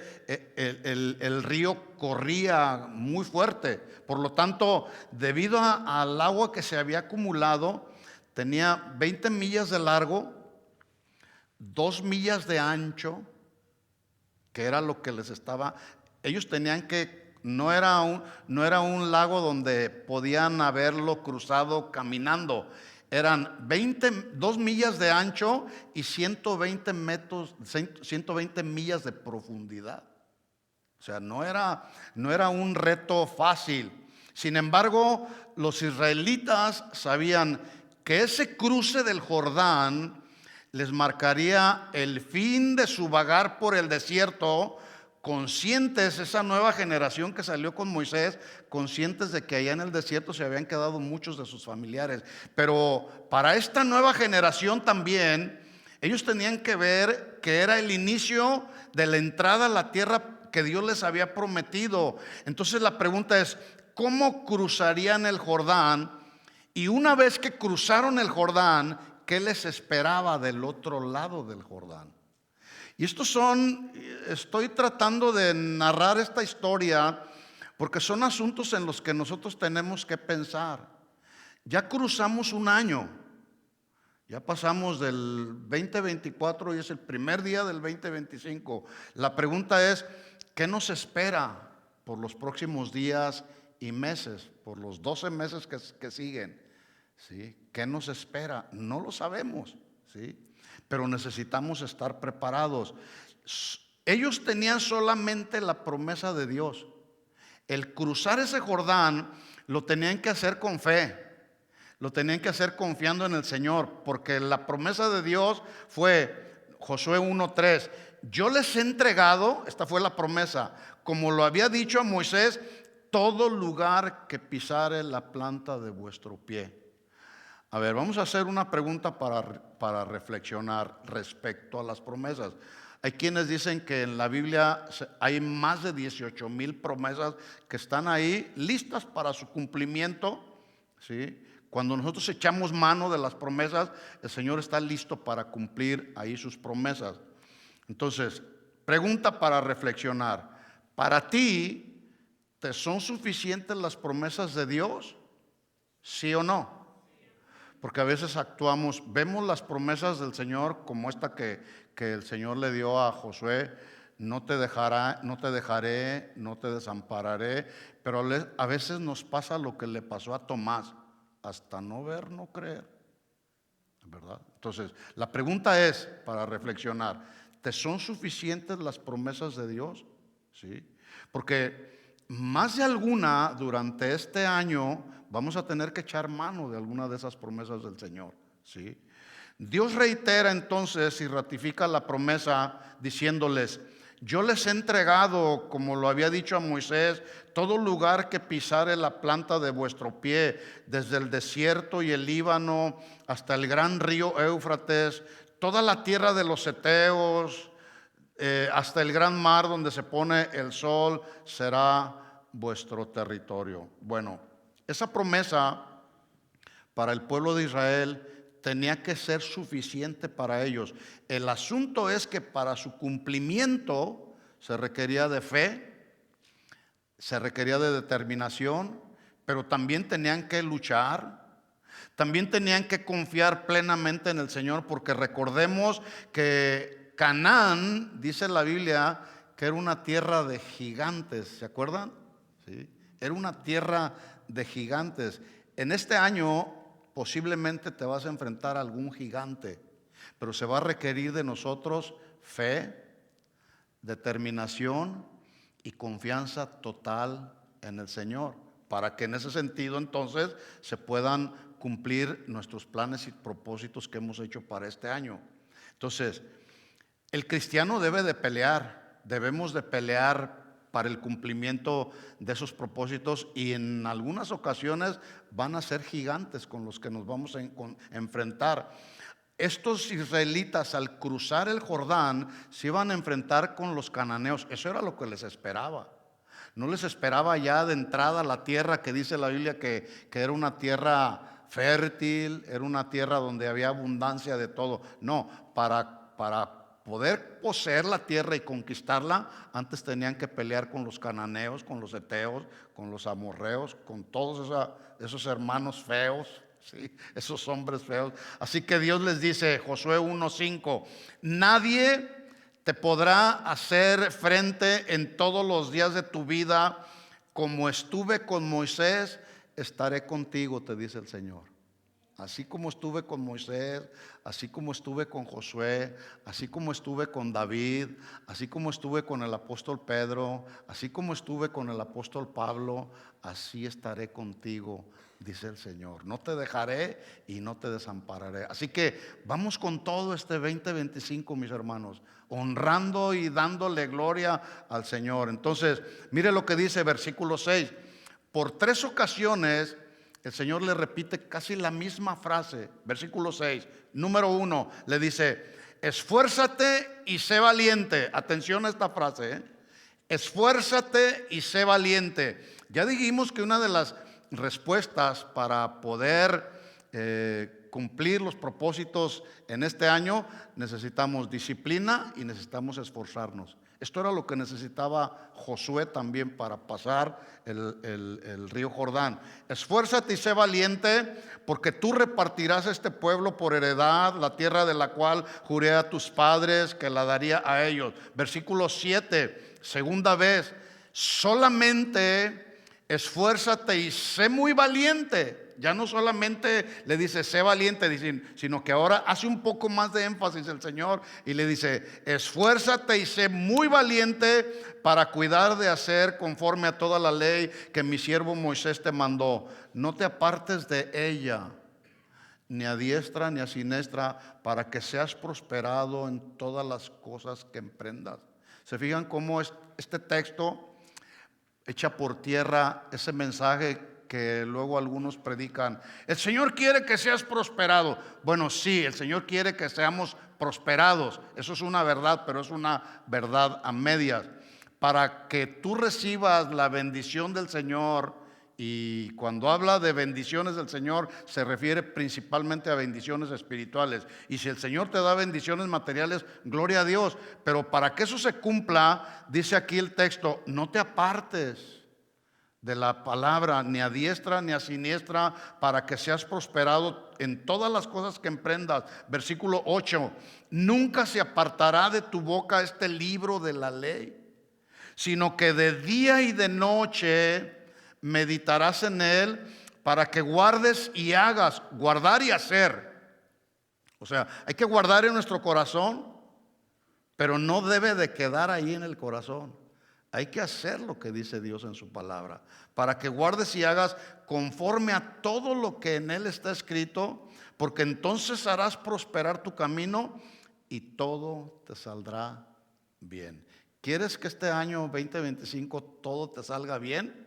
el río corría muy fuerte. Por lo tanto, debido al agua que se había acumulado, tenía 20 millas de largo, 2 millas de ancho, que era lo que les estaba. Ellos tenían que, no era un lago donde podían haberlo cruzado caminando. Eran 2 millas de ancho y 120 millas de profundidad. O sea, no era un reto fácil. Sin embargo, los israelitas sabían que ese cruce del Jordán les marcaría el fin de su vagar por el desierto, conscientes, esa nueva generación que salió con Moisés, conscientes de que allá en el desierto se habían quedado muchos de sus familiares. Pero para esta nueva generación también, ellos tenían que ver que era el inicio de la entrada a la tierra que Dios les había prometido. Entonces la pregunta es, ¿cómo cruzarían el Jordán? Y una vez que cruzaron el Jordán, ¿qué les esperaba del otro lado del Jordán? Y estoy tratando de narrar esta historia porque son asuntos en los que nosotros tenemos que pensar. Ya cruzamos un año, ya pasamos del 2024 y es el primer día del 2025. La pregunta es, ¿qué nos espera por los próximos días y meses, por los 12 meses que siguen, ¿sí? ¿Qué nos espera? No lo sabemos, ¿sí? Pero necesitamos estar preparados. Ellos tenían solamente la promesa de Dios. El cruzar ese Jordán lo tenían que hacer con fe. Lo tenían que hacer confiando en el Señor, porque la promesa de Dios fue Josué 1:3. Yo les he entregado, esta fue la promesa, como lo había dicho a Moisés, todo lugar que pisare la planta de vuestro pie. A ver, vamos a hacer una pregunta para reflexionar respecto a las promesas. Hay quienes dicen que en la Biblia hay más de 18,000 promesas que están ahí listas para su cumplimiento, ¿sí? Cuando nosotros echamos mano de las promesas, el Señor está listo para cumplir ahí sus promesas. Entonces, pregunta para reflexionar. ¿Para ti te son suficientes las promesas de Dios? ¿Sí o no? Porque a veces actuamos, vemos las promesas del Señor como esta que el Señor le dio a Josué: no te dejaré, no te desampararé. Pero a veces nos pasa lo que le pasó a Tomás: hasta no ver, no creer, ¿verdad? Entonces, la pregunta es para reflexionar: ¿te son suficientes las promesas de Dios? ¿Sí? Porque más de alguna durante este año vamos a tener que echar mano de alguna de esas promesas del Señor, ¿sí? Dios reitera entonces y ratifica la promesa diciéndoles: yo les he entregado, como lo había dicho a Moisés, todo lugar que pisare la planta de vuestro pie, desde el desierto y el Líbano hasta el gran río Éufrates, toda la tierra de los heteos, hasta el gran mar donde se pone el sol, será vuestro territorio. Bueno, esa promesa para el pueblo de Israel tenía que ser suficiente para ellos. El asunto es que para su cumplimiento se requería de fe, se requería de determinación, pero también tenían que luchar, también tenían que confiar plenamente en el Señor, porque recordemos que Canaán, dice la Biblia, que era una tierra de gigantes. ¿Se acuerdan? ¿Sí? Era una tierra de gigantes. En este año posiblemente te vas a enfrentar a algún gigante, pero se va a requerir de nosotros fe, determinación y confianza total en el Señor, para que en ese sentido entonces se puedan cumplir nuestros planes y propósitos que hemos hecho para este año. Entonces, el cristiano debe de pelear, debemos de pelear para el cumplimiento de esos propósitos, y en algunas ocasiones van a ser gigantes con los que nos vamos a enfrentar. Estos israelitas, al cruzar el Jordán, se iban a enfrentar con los cananeos. Eso era lo que les esperaba. No les esperaba ya de entrada la tierra que dice la Biblia que era una tierra fértil, era una tierra donde había abundancia de todo. No, para poder poseer la tierra y conquistarla, antes tenían que pelear con los cananeos, con los heteos, con los amorreos, con todos esos hermanos feos, ¿sí? Esos hombres feos. Así que Dios les dice, Josué 1:5: nadie te podrá hacer frente en todos los días de tu vida. Como estuve con Moisés, estaré contigo, te dice el Señor. Así como estuve con Moisés, así como estuve con Josué, así como estuve con David, así como estuve con el apóstol Pedro, así como estuve con el apóstol Pablo, así estaré contigo, dice el Señor. No te dejaré y no te desampararé. Así que vamos con todo este 2025, mis hermanos, honrando y dándole gloria al Señor. Entonces, mire lo que dice versículo 6. Por 3 ocasiones el Señor le repite casi la misma frase. Versículo 6, número 1, le dice: esfuérzate y sé valiente. Atención a esta frase, ¿eh? Esfuérzate y sé valiente. Ya dijimos que una de las respuestas para poder cumplir los propósitos en este año, necesitamos disciplina y necesitamos esforzarnos. Esto era lo que necesitaba Josué también para pasar el río Jordán. Esfuérzate y sé valiente, porque tú repartirás este pueblo por heredad, la tierra de la cual juré a tus padres que la daría a ellos. Versículo 7, segunda vez: solamente esfuérzate y sé muy valiente. Ya no solamente le dice sé valiente, sino que ahora hace un poco más de énfasis el Señor y le dice esfuérzate y sé muy valiente para cuidar de hacer conforme a toda la ley que mi siervo Moisés te mandó. No te apartes de ella, ni a diestra ni a siniestra, para que seas prosperado en todas las cosas que emprendas. ¿Se fijan cómo este texto echa por tierra ese mensaje que luego algunos predican? El Señor quiere que seas prosperado. Bueno, sí, el Señor quiere que seamos prosperados. Eso es una verdad, pero es una verdad a medias. Para que tú recibas la bendición del Señor, y cuando habla de bendiciones del Señor se refiere principalmente a bendiciones espirituales. Y si el Señor te da bendiciones materiales, gloria a Dios. Pero para que eso se cumpla, dice aquí el texto, no te apartes de la palabra, ni a diestra ni a siniestra, para que seas prosperado en todas las cosas que emprendas. Versículo 8, nunca se apartará de tu boca este libro de la ley, sino que de día y de noche meditarás en él, para que guardes y hagas. Guardar y hacer. O sea, hay que guardar en nuestro corazón, pero no debe de quedar ahí en el corazón. Hay que hacer lo que dice Dios en su palabra, para que guardes y hagas conforme a todo lo que en él está escrito, porque entonces harás prosperar tu camino y todo te saldrá bien. ¿Quieres que este año 2025 todo te salga bien?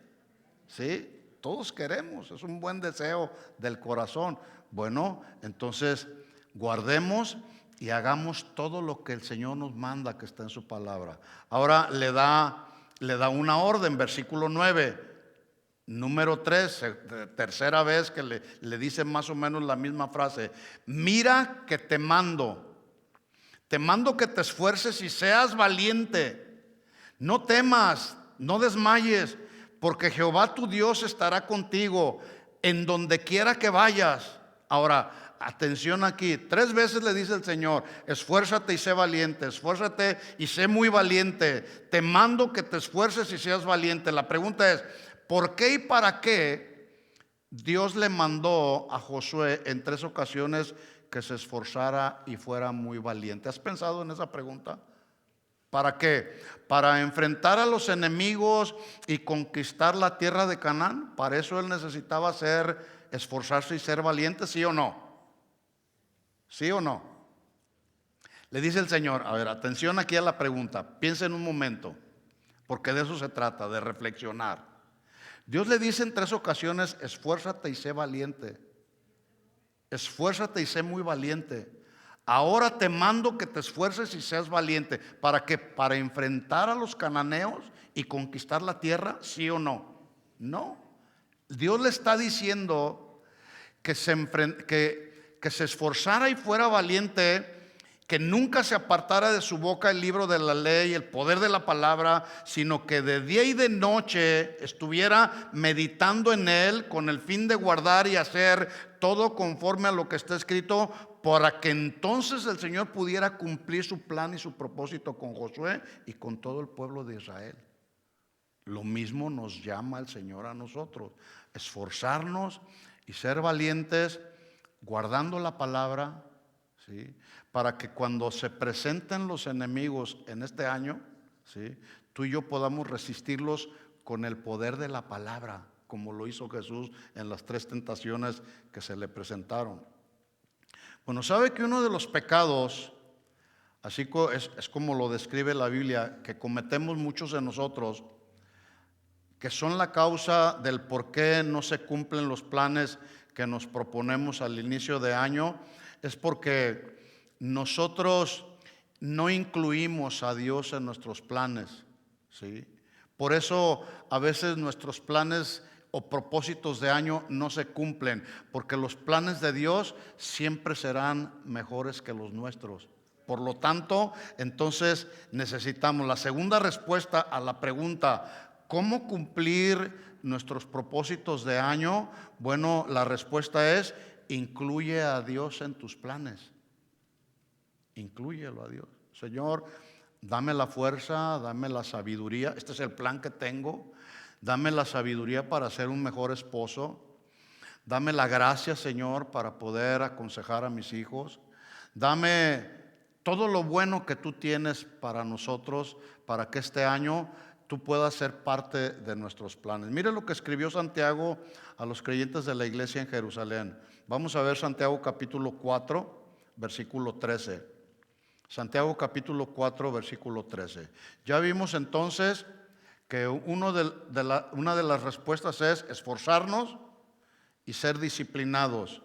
Sí, todos queremos, es un buen deseo del corazón. Bueno, entonces guardemos y hagamos todo lo que el Señor nos manda que está en su palabra. Ahora le da una orden, versículo 9. Número 3, tercera vez que le dice más o menos la misma frase. Mira que te mando que te esfuerces y seas valiente. No temas, no desmayes, porque Jehová tu Dios estará contigo en donde quiera que vayas. Ahora, atención aquí, 3 veces le dice el Señor, esfuérzate y sé valiente, esfuérzate y sé muy valiente. Te mando que te esfuerces y seas valiente. La pregunta es, ¿por qué y para qué Dios le mandó a Josué en 3 ocasiones que se esforzara y fuera muy valiente? ¿Has pensado en esa pregunta? ¿Para qué? Para enfrentar a los enemigos y conquistar la tierra de Canaán. Para eso él necesitaba esforzarse y ser valiente, ¿sí o no? ¿Sí o no? Le dice el Señor, a ver, atención aquí a la pregunta, piensa en un momento, porque de eso se trata, de reflexionar. Dios le dice en 3 ocasiones, esfuérzate y sé valiente. Esfuérzate y sé muy valiente. Ahora te mando que te esfuerces y seas valiente. ¿Para qué? Para enfrentar a los cananeos y conquistar la tierra, ¿sí o no? No. Dios le está diciendo que se esforzara y fuera valiente, que nunca se apartara de su boca el libro de la ley, el poder de la palabra, sino que de día y de noche estuviera meditando en él con el fin de guardar y hacer todo conforme a lo que está escrito, para que entonces el Señor pudiera cumplir su plan y su propósito con Josué y con todo el pueblo de Israel. Lo mismo nos llama el Señor a nosotros, esforzarnos y ser valientes, guardando la palabra, ¿sí? Para que cuando se presenten los enemigos en este año, ¿sí?, tú y yo podamos resistirlos con el poder de la palabra, como lo hizo Jesús en las 3 tentaciones que se le presentaron. Bueno, ¿sabe que uno de los pecados, así es como lo describe la Biblia, que cometemos muchos de nosotros, que son la causa del por qué no se cumplen los planes que nos proponemos al inicio de año? Es porque nosotros no incluimos a Dios en nuestros planes, ¿sí? Por eso a veces nuestros planes o propósitos de año no se cumplen, porque los planes de Dios siempre serán mejores que los nuestros. Por lo tanto, entonces necesitamos la segunda respuesta a la pregunta, ¿cómo cumplir nuestros propósitos de año? Bueno, la respuesta es, incluye a Dios en tus planes. Inclúyelo a Dios. Señor, dame la fuerza, dame la sabiduría. Este es el plan que tengo. Dame la sabiduría para ser un mejor esposo. Dame la gracia, Señor, para poder aconsejar a mis hijos. Dame todo lo bueno que tú tienes para nosotros, para que este año tú puedas ser parte de nuestros planes. Mire lo que escribió Santiago a los creyentes de la iglesia en Jerusalén. Vamos a ver Santiago capítulo 4, versículo 13. Santiago capítulo 4, versículo 13. Ya vimos entonces que una de las respuestas es esforzarnos y ser disciplinados.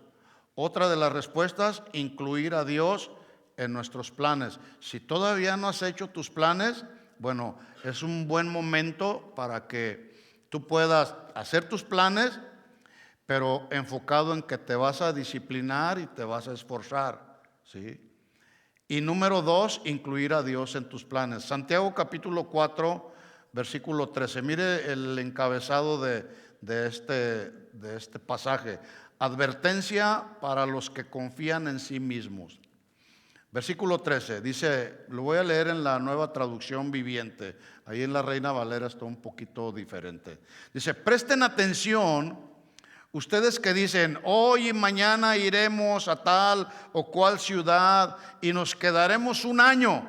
Otra de las respuestas, incluir a Dios en nuestros planes. Si todavía no has hecho tus planes, bueno, es un buen momento para que tú puedas hacer tus planes, pero enfocado en que te vas a disciplinar y te vas a esforzar, ¿sí? Y número 2, incluir a Dios en tus planes. Santiago capítulo 4, versículo 13. Mire el encabezado de este pasaje. Advertencia para los que confían en sí mismos. Versículo 13, dice, lo voy a leer en la Nueva Traducción Viviente. Ahí en la Reina Valera está un poquito diferente. Dice, presten atención. Ustedes que dicen, hoy y mañana iremos a tal o cual ciudad y nos quedaremos un año,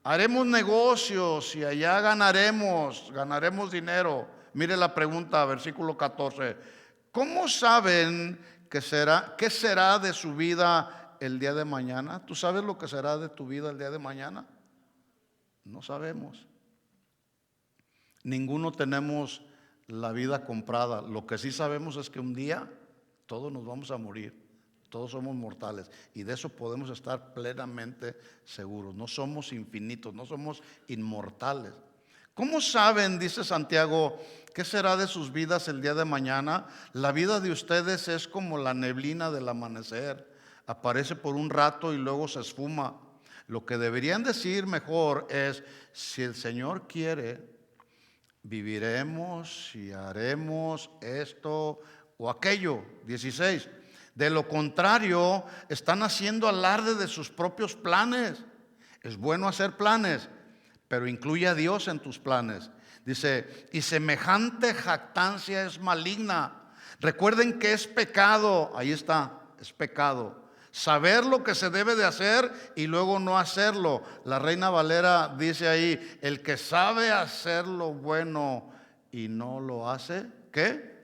haremos negocios y allá ganaremos dinero. Mire la pregunta, versículo 14. ¿Cómo saben qué será de su vida el día de mañana? ¿Tú sabes lo que será de tu vida el día de mañana? No sabemos. Ninguno tenemos la vida comprada. Lo que sí sabemos es que un día todos nos vamos a morir. Todos somos mortales y de eso podemos estar plenamente seguros. No somos infinitos, no somos inmortales. ¿Cómo saben, dice Santiago, qué será de sus vidas el día de mañana? La vida de ustedes es como la neblina del amanecer. Aparece por un rato y luego se esfuma. Lo que deberían decir mejor es, si el Señor quiere, viviremos y haremos esto o aquello. 16. De lo contrario, están haciendo alarde de sus propios planes. Es bueno hacer planes, pero incluye a Dios en tus planes. Dice, y semejante jactancia es maligna. Recuerden que es pecado, ahí está, es pecado. Saber lo que se debe de hacer y luego no hacerlo. La Reina Valera dice ahí, el que sabe hacer lo bueno y no lo hace, ¿qué?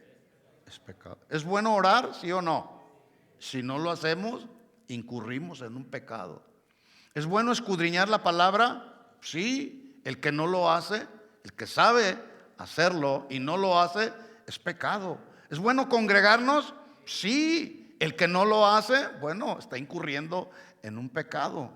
Es pecado. ¿Es bueno orar, sí o no? Si no lo hacemos, incurrimos en un pecado. ¿Es bueno escudriñar la palabra? Sí. El que no lo hace, el que sabe hacerlo y no lo hace, es pecado. ¿Es bueno congregarnos? Sí. El que no lo hace, bueno, está incurriendo en un pecado.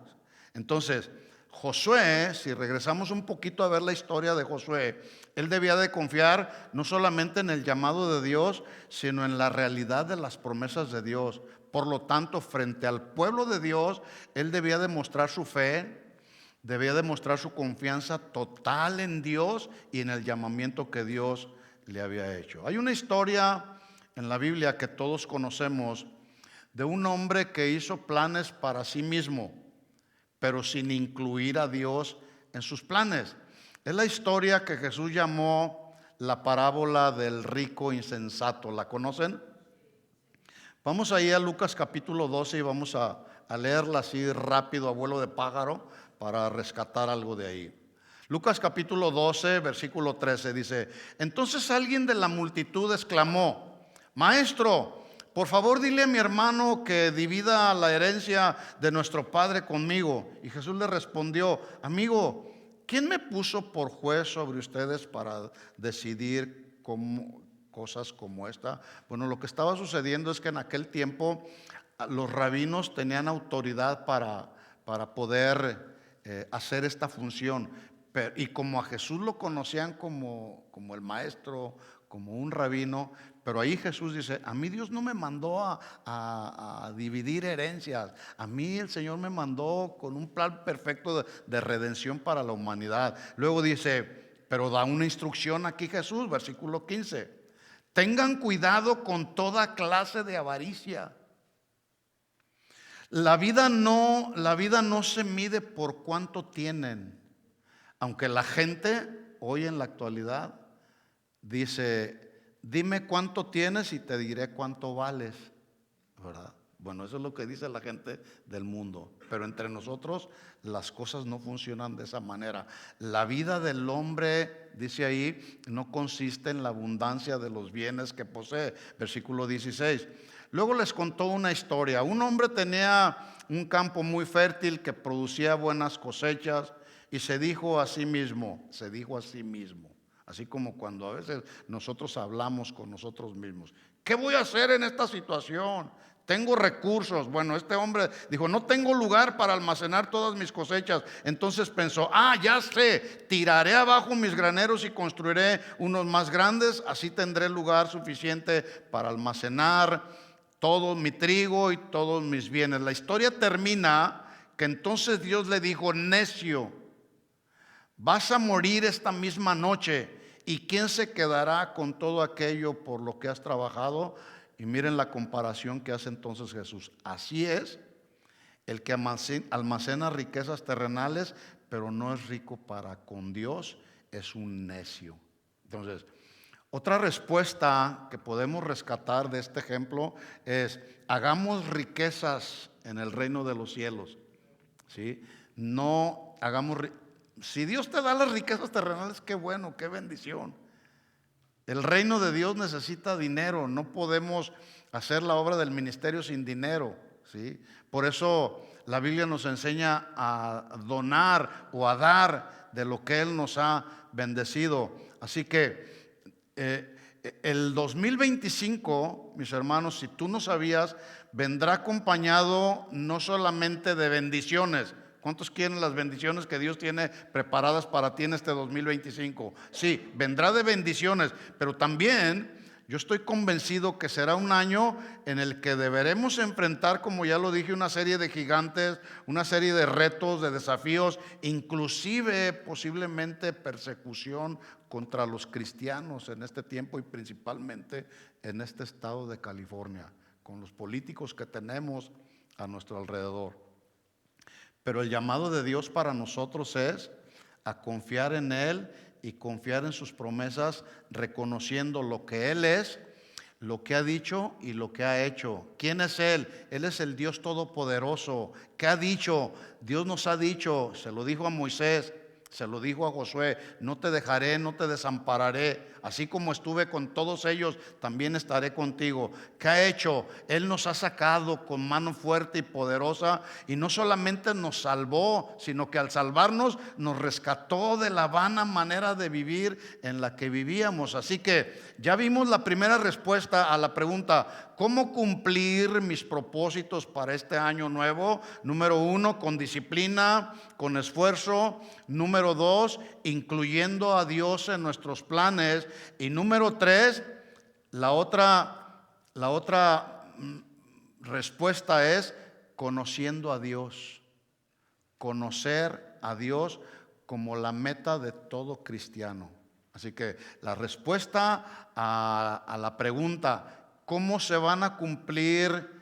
Entonces, Josué, si regresamos un poquito a ver la historia de Josué, él debía de confiar no solamente en el llamado de Dios, sino en la realidad de las promesas de Dios. Por lo tanto, frente al pueblo de Dios, él debía demostrar su fe, debía demostrar su confianza total en Dios y en el llamamiento que Dios le había hecho. Hay una historia en la Biblia que todos conocemos de un hombre que hizo planes para sí mismo, pero sin incluir a Dios en sus planes. Es la historia que Jesús llamó la parábola del rico insensato. ¿La conocen? Vamos ahí a Lucas capítulo 12 y vamos a leerla así rápido, a vuelo de pájaro, para rescatar algo de ahí. Lucas capítulo 12, versículo 13 dice, entonces alguien de la multitud exclamó, Maestro, por favor dile a mi hermano que divida la herencia de nuestro padre conmigo. Y Jesús le respondió, amigo, ¿quién me puso por juez sobre ustedes para decidir cosas como esta? Bueno, lo que estaba sucediendo es que en aquel tiempo los rabinos tenían autoridad para poder hacer esta función. Y como a Jesús lo conocían como el maestro, como un rabino, pero ahí Jesús dice, a mí Dios no me mandó a dividir herencias, a mí el Señor me mandó con un plan perfecto de redención para la humanidad. Luego dice, pero da una instrucción aquí Jesús, versículo 15, tengan cuidado con toda clase de avaricia. La vida no se mide por cuánto tienen, aunque la gente hoy en la actualidad dice, dime cuánto tienes y te diré cuánto vales, ¿verdad? Bueno, eso es lo que dice la gente del mundo, pero entre nosotros las cosas no funcionan de esa manera. La vida del hombre, dice ahí, no consiste en la abundancia de los bienes que posee. Versículo 16. Luego les contó una historia. Un hombre tenía un campo muy fértil que producía buenas cosechas y se dijo a sí mismo, así como cuando a veces nosotros hablamos con nosotros mismos, ¿qué voy a hacer en esta situación? Tengo recursos. Bueno, este hombre dijo, no tengo lugar para almacenar todas mis cosechas. Entonces pensó, ya sé, tiraré abajo mis graneros y construiré unos más grandes. Así tendré lugar suficiente para almacenar todo mi trigo y todos mis bienes. La historia termina que entonces Dios le dijo, necio, vas a morir esta misma noche. ¿Y quién se quedará con todo aquello por lo que has trabajado? Y miren la comparación que hace entonces Jesús. Así es el que almacena riquezas terrenales, pero no es rico para con Dios, es un necio. Entonces, otra respuesta que podemos rescatar de este ejemplo es, hagamos riquezas en el reino de los cielos, ¿sí? No hagamos, si Dios te da las riquezas terrenales, qué bueno, qué bendición. El reino de Dios necesita dinero, no podemos hacer la obra del ministerio sin dinero, ¿sí? Por eso la Biblia nos enseña a donar o a dar de lo que Él nos ha bendecido. Así que el 2025, mis hermanos, si tú no sabías, vendrá acompañado no solamente de bendiciones. ¿Cuántos quieren las bendiciones que Dios tiene preparadas para ti en este 2025? Sí, vendrá de bendiciones, pero también yo estoy convencido que será un año en el que deberemos enfrentar, como ya lo dije, una serie de gigantes, una serie de retos, de desafíos, inclusive posiblemente persecución contra los cristianos en este tiempo y principalmente en este estado de California, con los políticos que tenemos a nuestro alrededor. Pero el llamado de Dios para nosotros es a confiar en Él y confiar en sus promesas, reconociendo lo que Él es, lo que ha dicho y lo que ha hecho. ¿Quién es Él? Él es el Dios Todopoderoso. ¿Qué ha dicho? Dios nos ha dicho, se lo dijo a Moisés, se lo dijo a Josué, no te dejaré, no te desampararé. Así como estuve con todos ellos, también estaré contigo. ¿Qué ha hecho? Él nos ha sacado con mano fuerte y poderosa, y no solamente nos salvó, sino que al salvarnos nos rescató de la vana manera de vivir en la que vivíamos. Así que ya vimos la primera respuesta a la pregunta, ¿cómo cumplir mis propósitos para este año nuevo? Número 1, con disciplina, con esfuerzo. Número 2, incluyendo a Dios en nuestros planes. Y número 3, la otra respuesta es conociendo a Dios. Conocer a Dios como la meta de todo cristiano. Así que la respuesta a la pregunta, ¿cómo se van a cumplir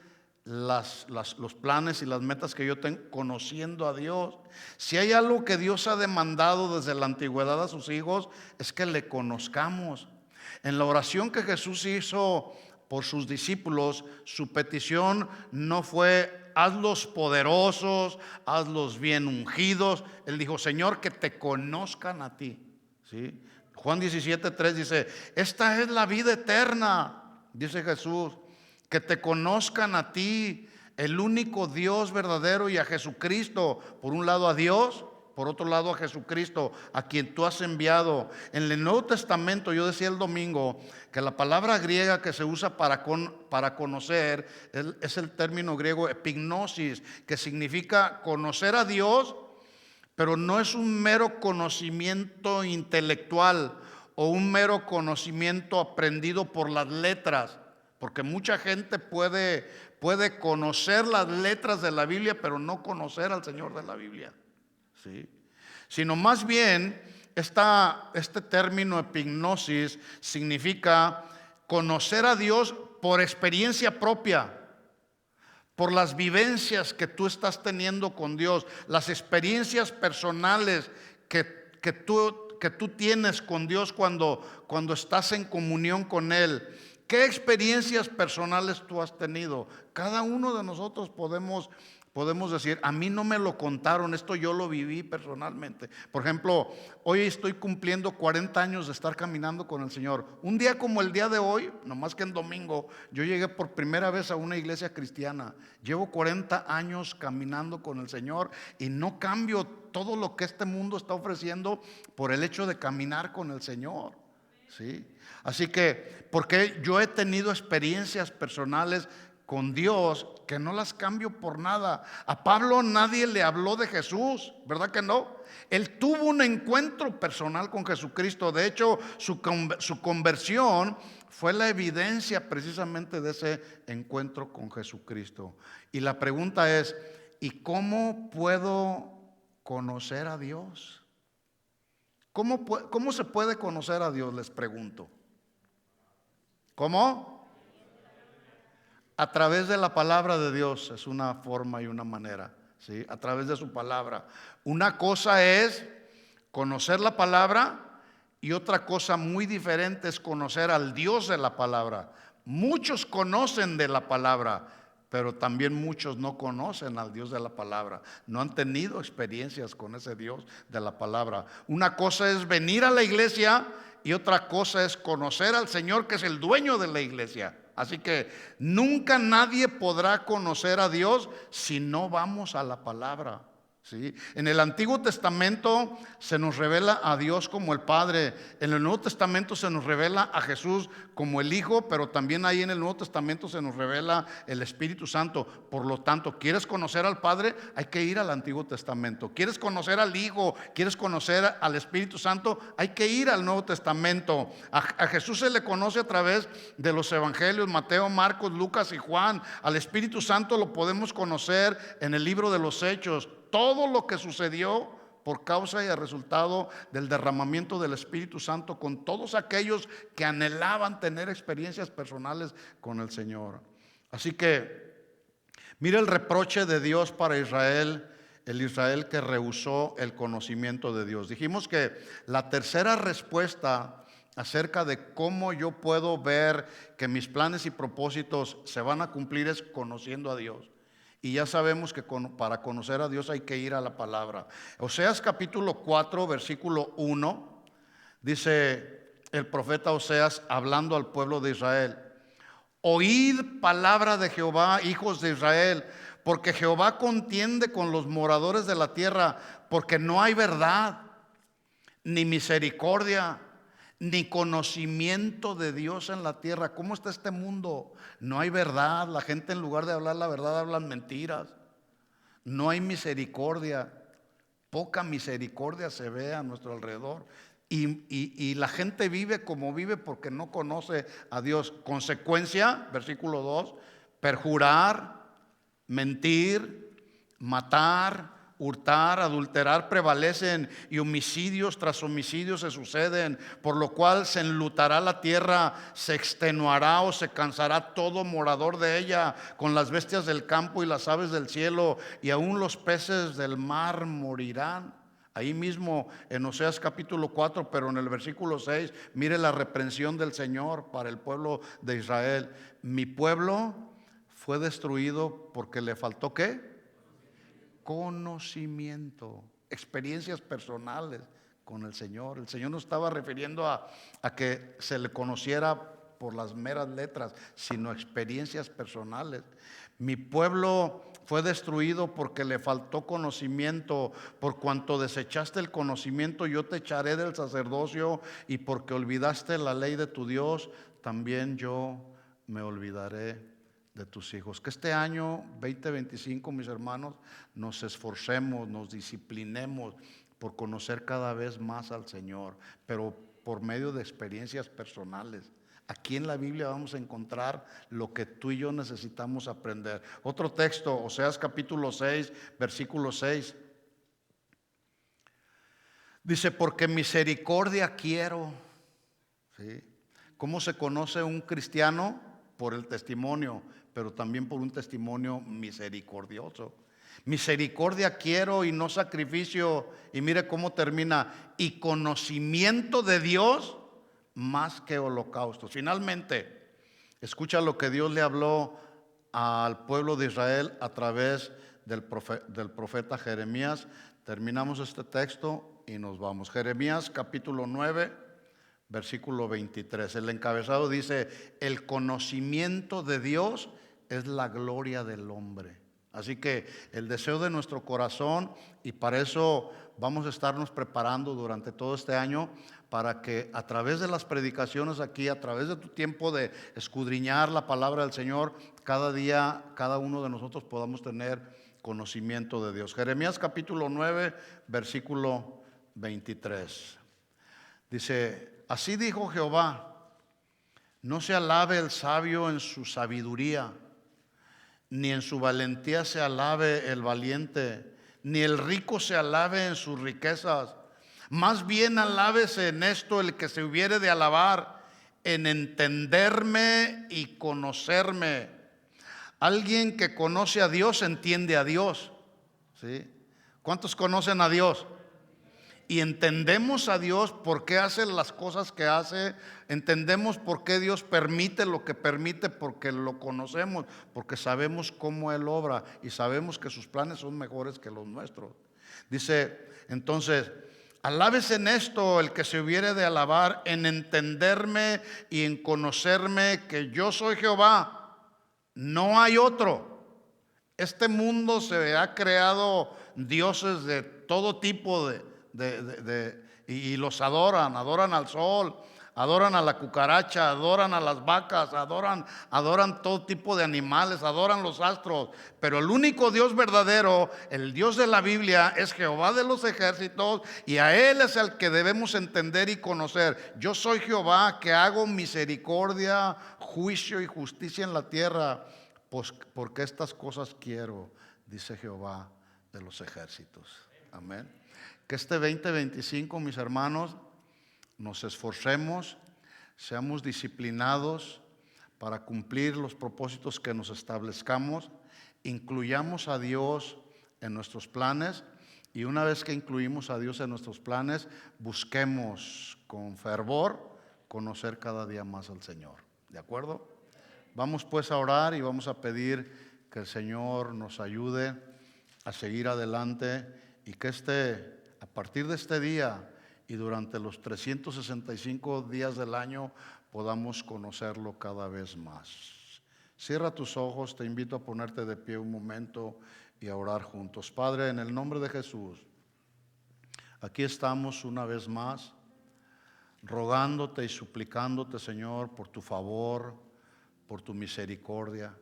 los planes y las metas que yo tengo? Conociendo a Dios. Si hay algo que Dios ha demandado desde la antigüedad a sus hijos, es que le conozcamos. En la oración que Jesús hizo por sus discípulos, su petición no fue hazlos poderosos, hazlos bien ungidos. Él dijo, Señor, que te conozcan a ti, ¿sí? Juan 17:3 dice, esta es la vida eterna, dice Jesús, que te conozcan a ti, el único Dios verdadero, y a Jesucristo. Por un lado a Dios, por otro lado a Jesucristo, a quien tú has enviado. En el Nuevo Testamento, yo decía el domingo que la palabra griega que se usa para conocer es el término griego epignosis, que significa conocer a Dios, pero no es un mero conocimiento intelectual o un mero conocimiento aprendido por las letras, porque mucha gente puede conocer las letras de la Biblia, pero no conocer al Señor de la Biblia, ¿sí? Sino más bien, este término epignosis significa conocer a Dios por experiencia propia, por las vivencias que tú estás teniendo con Dios, las experiencias personales que que tú tienes con Dios cuando estás en comunión con Él? ¿Qué experiencias personales tú has tenido? Cada uno de nosotros podemos decir, a mí no me lo contaron, esto yo lo viví personalmente. Por ejemplo, hoy estoy cumpliendo 40 años de estar caminando con el Señor. Un día como el día de hoy, no más que en domingo, yo llegué por primera vez a una iglesia cristiana. Llevo 40 años caminando con el Señor y no cambio todo lo que este mundo está ofreciendo por el hecho de caminar con el Señor. ¿Sí? Así que, porque yo he tenido experiencias personales con Dios que no las cambio por nada. A Pablo nadie le habló de Jesús, ¿verdad que no? Él tuvo un encuentro personal con Jesucristo. De hecho, su conversión fue la evidencia precisamente de ese encuentro con Jesucristo. Y la pregunta es, ¿y cómo puedo conocer a Dios? ¿Cómo se puede conocer a Dios? Les pregunto. ¿Cómo? A través de la palabra de Dios es una forma y una manera, ¿sí? A través de su palabra. Una cosa es conocer la palabra y otra cosa muy diferente es conocer al Dios de la palabra. Muchos conocen de la palabra, pero también muchos no conocen al Dios de la palabra. No han tenido experiencias con ese Dios de la palabra. Una cosa es venir a la iglesia y otra cosa es conocer al Señor, que es el dueño de la iglesia. Así que nunca nadie podrá conocer a Dios si no vamos a la palabra. ¿Sí? En el Antiguo Testamento se nos revela a Dios como el Padre. En el Nuevo Testamento se nos revela a Jesús como el Hijo, pero también ahí en el Nuevo Testamento se nos revela el Espíritu Santo. Por lo tanto, ¿quieres conocer al Padre? Hay que ir al Antiguo Testamento. ¿Quieres conocer al Hijo? ¿Quieres conocer al Espíritu Santo? Hay que ir al Nuevo Testamento. A Jesús se le conoce a través de los Evangelios, Mateo, Marcos, Lucas y Juan. Al Espíritu Santo lo podemos conocer en el libro de los Hechos. Todo lo que sucedió por causa y el resultado del derramamiento del Espíritu Santo con todos aquellos que anhelaban tener experiencias personales con el Señor. Así que mira el reproche de Dios para Israel, el Israel que rehusó el conocimiento de Dios. Dijimos que la tercera respuesta acerca de cómo yo puedo ver que mis planes y propósitos se van a cumplir es conociendo a Dios. Y ya sabemos que para conocer a Dios hay que ir a la palabra. Oseas capítulo 4, versículo 1, dice el profeta Oseas hablando al pueblo de Israel: oíd palabra de Jehová, hijos de Israel, porque Jehová contiende con los moradores de la tierra, porque no hay verdad, ni misericordia, ni conocimiento de Dios en la tierra. ¿Cómo está este mundo? No hay verdad. La gente, en lugar de hablar la verdad, hablan mentiras. No hay misericordia. Poca misericordia se ve a nuestro alrededor. Y la gente vive como vive porque no conoce a Dios. Consecuencia, versículo 2: perjurar, mentir, matar, hurtar, adulterar prevalecen, y homicidios tras homicidios se suceden, por lo cual se enlutará la tierra, se extenuará o se cansará todo morador de ella, con las bestias del campo y las aves del cielo, y aún los peces del mar morirán. Ahí mismo en Oseas capítulo 4, pero en el versículo 6, mire la reprensión del Señor para el pueblo de Israel. Mi pueblo fue destruido porque le faltó ¿qué? Conocimiento, experiencias personales con el Señor. El Señor no estaba refiriendo a que se le conociera por las meras letras, sino experiencias personales. Mi pueblo fue destruido porque le faltó conocimiento. Por cuanto desechaste el conocimiento, yo te echaré del sacerdocio, y porque olvidaste la ley de tu Dios, también yo me olvidaré de tus hijos. Que este año 2025, mis hermanos, nos esforcemos, nos disciplinemos por conocer cada vez más al Señor, pero por medio de experiencias personales. Aquí en la Biblia vamos a encontrar lo que tú y yo necesitamos aprender. Otro texto, Oseas capítulo 6, versículo 6. Dice: porque misericordia quiero. ¿Sí? ¿Cómo se conoce un cristiano? Por el testimonio, pero también por un testimonio misericordioso. Misericordia quiero y no sacrificio. Y mire cómo termina: y conocimiento de Dios más que holocaustos. Finalmente, escucha lo que Dios le habló al pueblo de Israel a través del profeta Jeremías. Terminamos este texto y nos vamos. Jeremías capítulo 9, versículo 23. El encabezado dice: el conocimiento de Dios es la gloria del hombre. Así que el deseo de nuestro corazón, y para eso vamos a estarnos preparando durante todo este año, para que a través de las predicaciones aquí, a través de tu tiempo de escudriñar la palabra del Señor, cada día, cada uno de nosotros podamos tener conocimiento de Dios. Jeremías capítulo 9, versículo 23. Dice: así dijo Jehová, no se alabe el sabio en su sabiduría, ni en su valentía se alabe el valiente, ni el rico se alabe en sus riquezas. Más bien alábese en esto el que se hubiere de alabar, en entenderme y conocerme. Alguien que conoce a Dios entiende a Dios, ¿sí? ¿Cuántos conocen a Dios? Y entendemos a Dios por qué hace las cosas que hace. Entendemos por qué Dios permite lo que permite, porque lo conocemos, porque sabemos cómo Él obra y sabemos que sus planes son mejores que los nuestros. Dice entonces: alábese en esto el que se hubiere de alabar, en entenderme y en conocerme, que yo soy Jehová, no hay otro. Este mundo se ha creado dioses de todo tipo y los adoran al sol, adoran a la cucaracha, adoran a las vacas, adoran todo tipo de animales, adoran los astros. Pero el único Dios verdadero, el Dios de la Biblia, es Jehová de los ejércitos, y a Él es el que debemos entender y conocer. Yo soy Jehová, que hago misericordia, juicio y justicia en la tierra, pues porque estas cosas quiero, dice Jehová de los ejércitos. Amén. Que este 2025, mis hermanos, nos esforcemos, seamos disciplinados para cumplir los propósitos que nos establezcamos, incluyamos a Dios en nuestros planes, y una vez que incluimos a Dios en nuestros planes, busquemos con fervor conocer cada día más al Señor. ¿De acuerdo? Vamos pues a orar y vamos a pedir que el Señor nos ayude a seguir adelante, y que a partir de este día y durante los 365 días del año podamos conocerlo cada vez más. Cierra tus ojos, te invito a ponerte de pie un momento y a orar juntos. Padre, en el nombre de Jesús, aquí estamos una vez más, rogándote y suplicándote, Señor, por tu favor, por tu misericordia.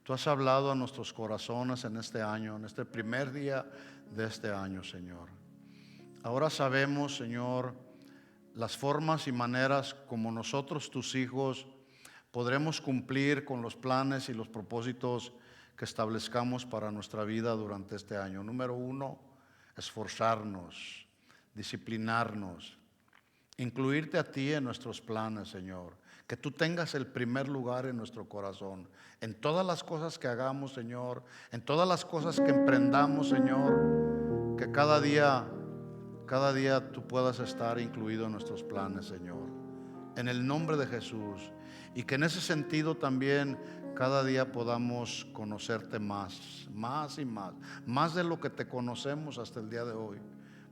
Tú has hablado a nuestros corazones en este año, en este primer día de este año, Señor. Ahora sabemos, Señor, las formas y maneras como nosotros, tus hijos, podremos cumplir con los planes y los propósitos que establezcamos para nuestra vida durante este año. Número 1, esforzarnos, disciplinarnos, incluirte a ti en nuestros planes, Señor. Que tú tengas el primer lugar en nuestro corazón, en todas las cosas que hagamos, Señor, en todas las cosas que emprendamos, Señor. Que cada día tú puedas estar incluido en nuestros planes, Señor, en el nombre de Jesús. Y que en ese sentido también cada día podamos conocerte más y más de lo que te conocemos hasta el día de hoy,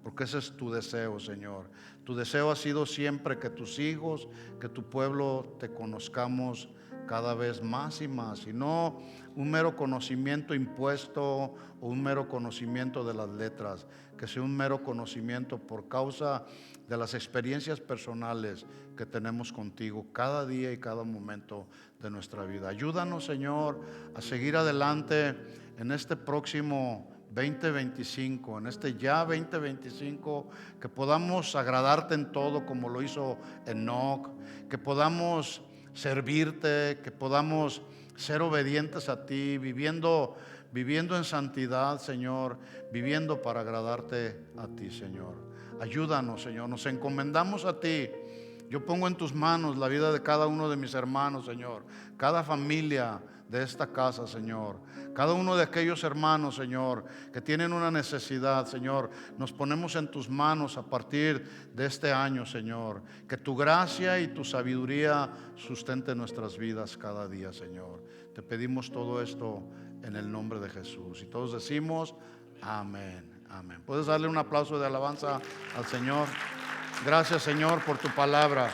porque ese es tu deseo, Señor. Tu deseo ha sido siempre que tus hijos, que tu pueblo te conozcamos cada vez más y más, y no un mero conocimiento impuesto o un mero conocimiento de las letras, que sea un mero conocimiento por causa de las experiencias personales que tenemos contigo cada día y cada momento de nuestra vida. Ayúdanos, Señor, a seguir adelante en este próximo 2025, en este ya 2025, que podamos agradarte en todo como lo hizo Enoc, que podamos servirte, que podamos ser obedientes a ti, viviendo en santidad, Señor, viviendo para agradarte a ti, Señor. Ayúdanos, Señor, nos encomendamos a ti. Yo pongo en tus manos la vida de cada uno de mis hermanos, Señor, cada familia de esta casa, Señor. Cada uno de aquellos hermanos, Señor, que tienen una necesidad, Señor, nos ponemos en tus manos a partir de este año, Señor. Que tu gracia y tu sabiduría sustente nuestras vidas cada día, Señor. Te pedimos todo esto en el nombre de Jesús. Y todos decimos amén, amén. ¿Puedes darle un aplauso de alabanza al Señor? Gracias, Señor, por tu palabra.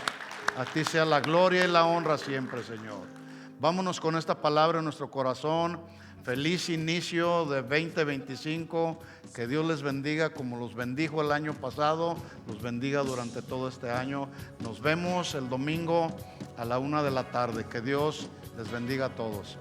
A ti sea la gloria y la honra siempre, Señor. Vámonos con esta palabra en nuestro corazón. Feliz inicio de 2025. Que Dios les bendiga como los bendijo el año pasado. Los bendiga durante todo este año. Nos vemos el domingo a la 1 de la tarde. Que Dios les bendiga a todos.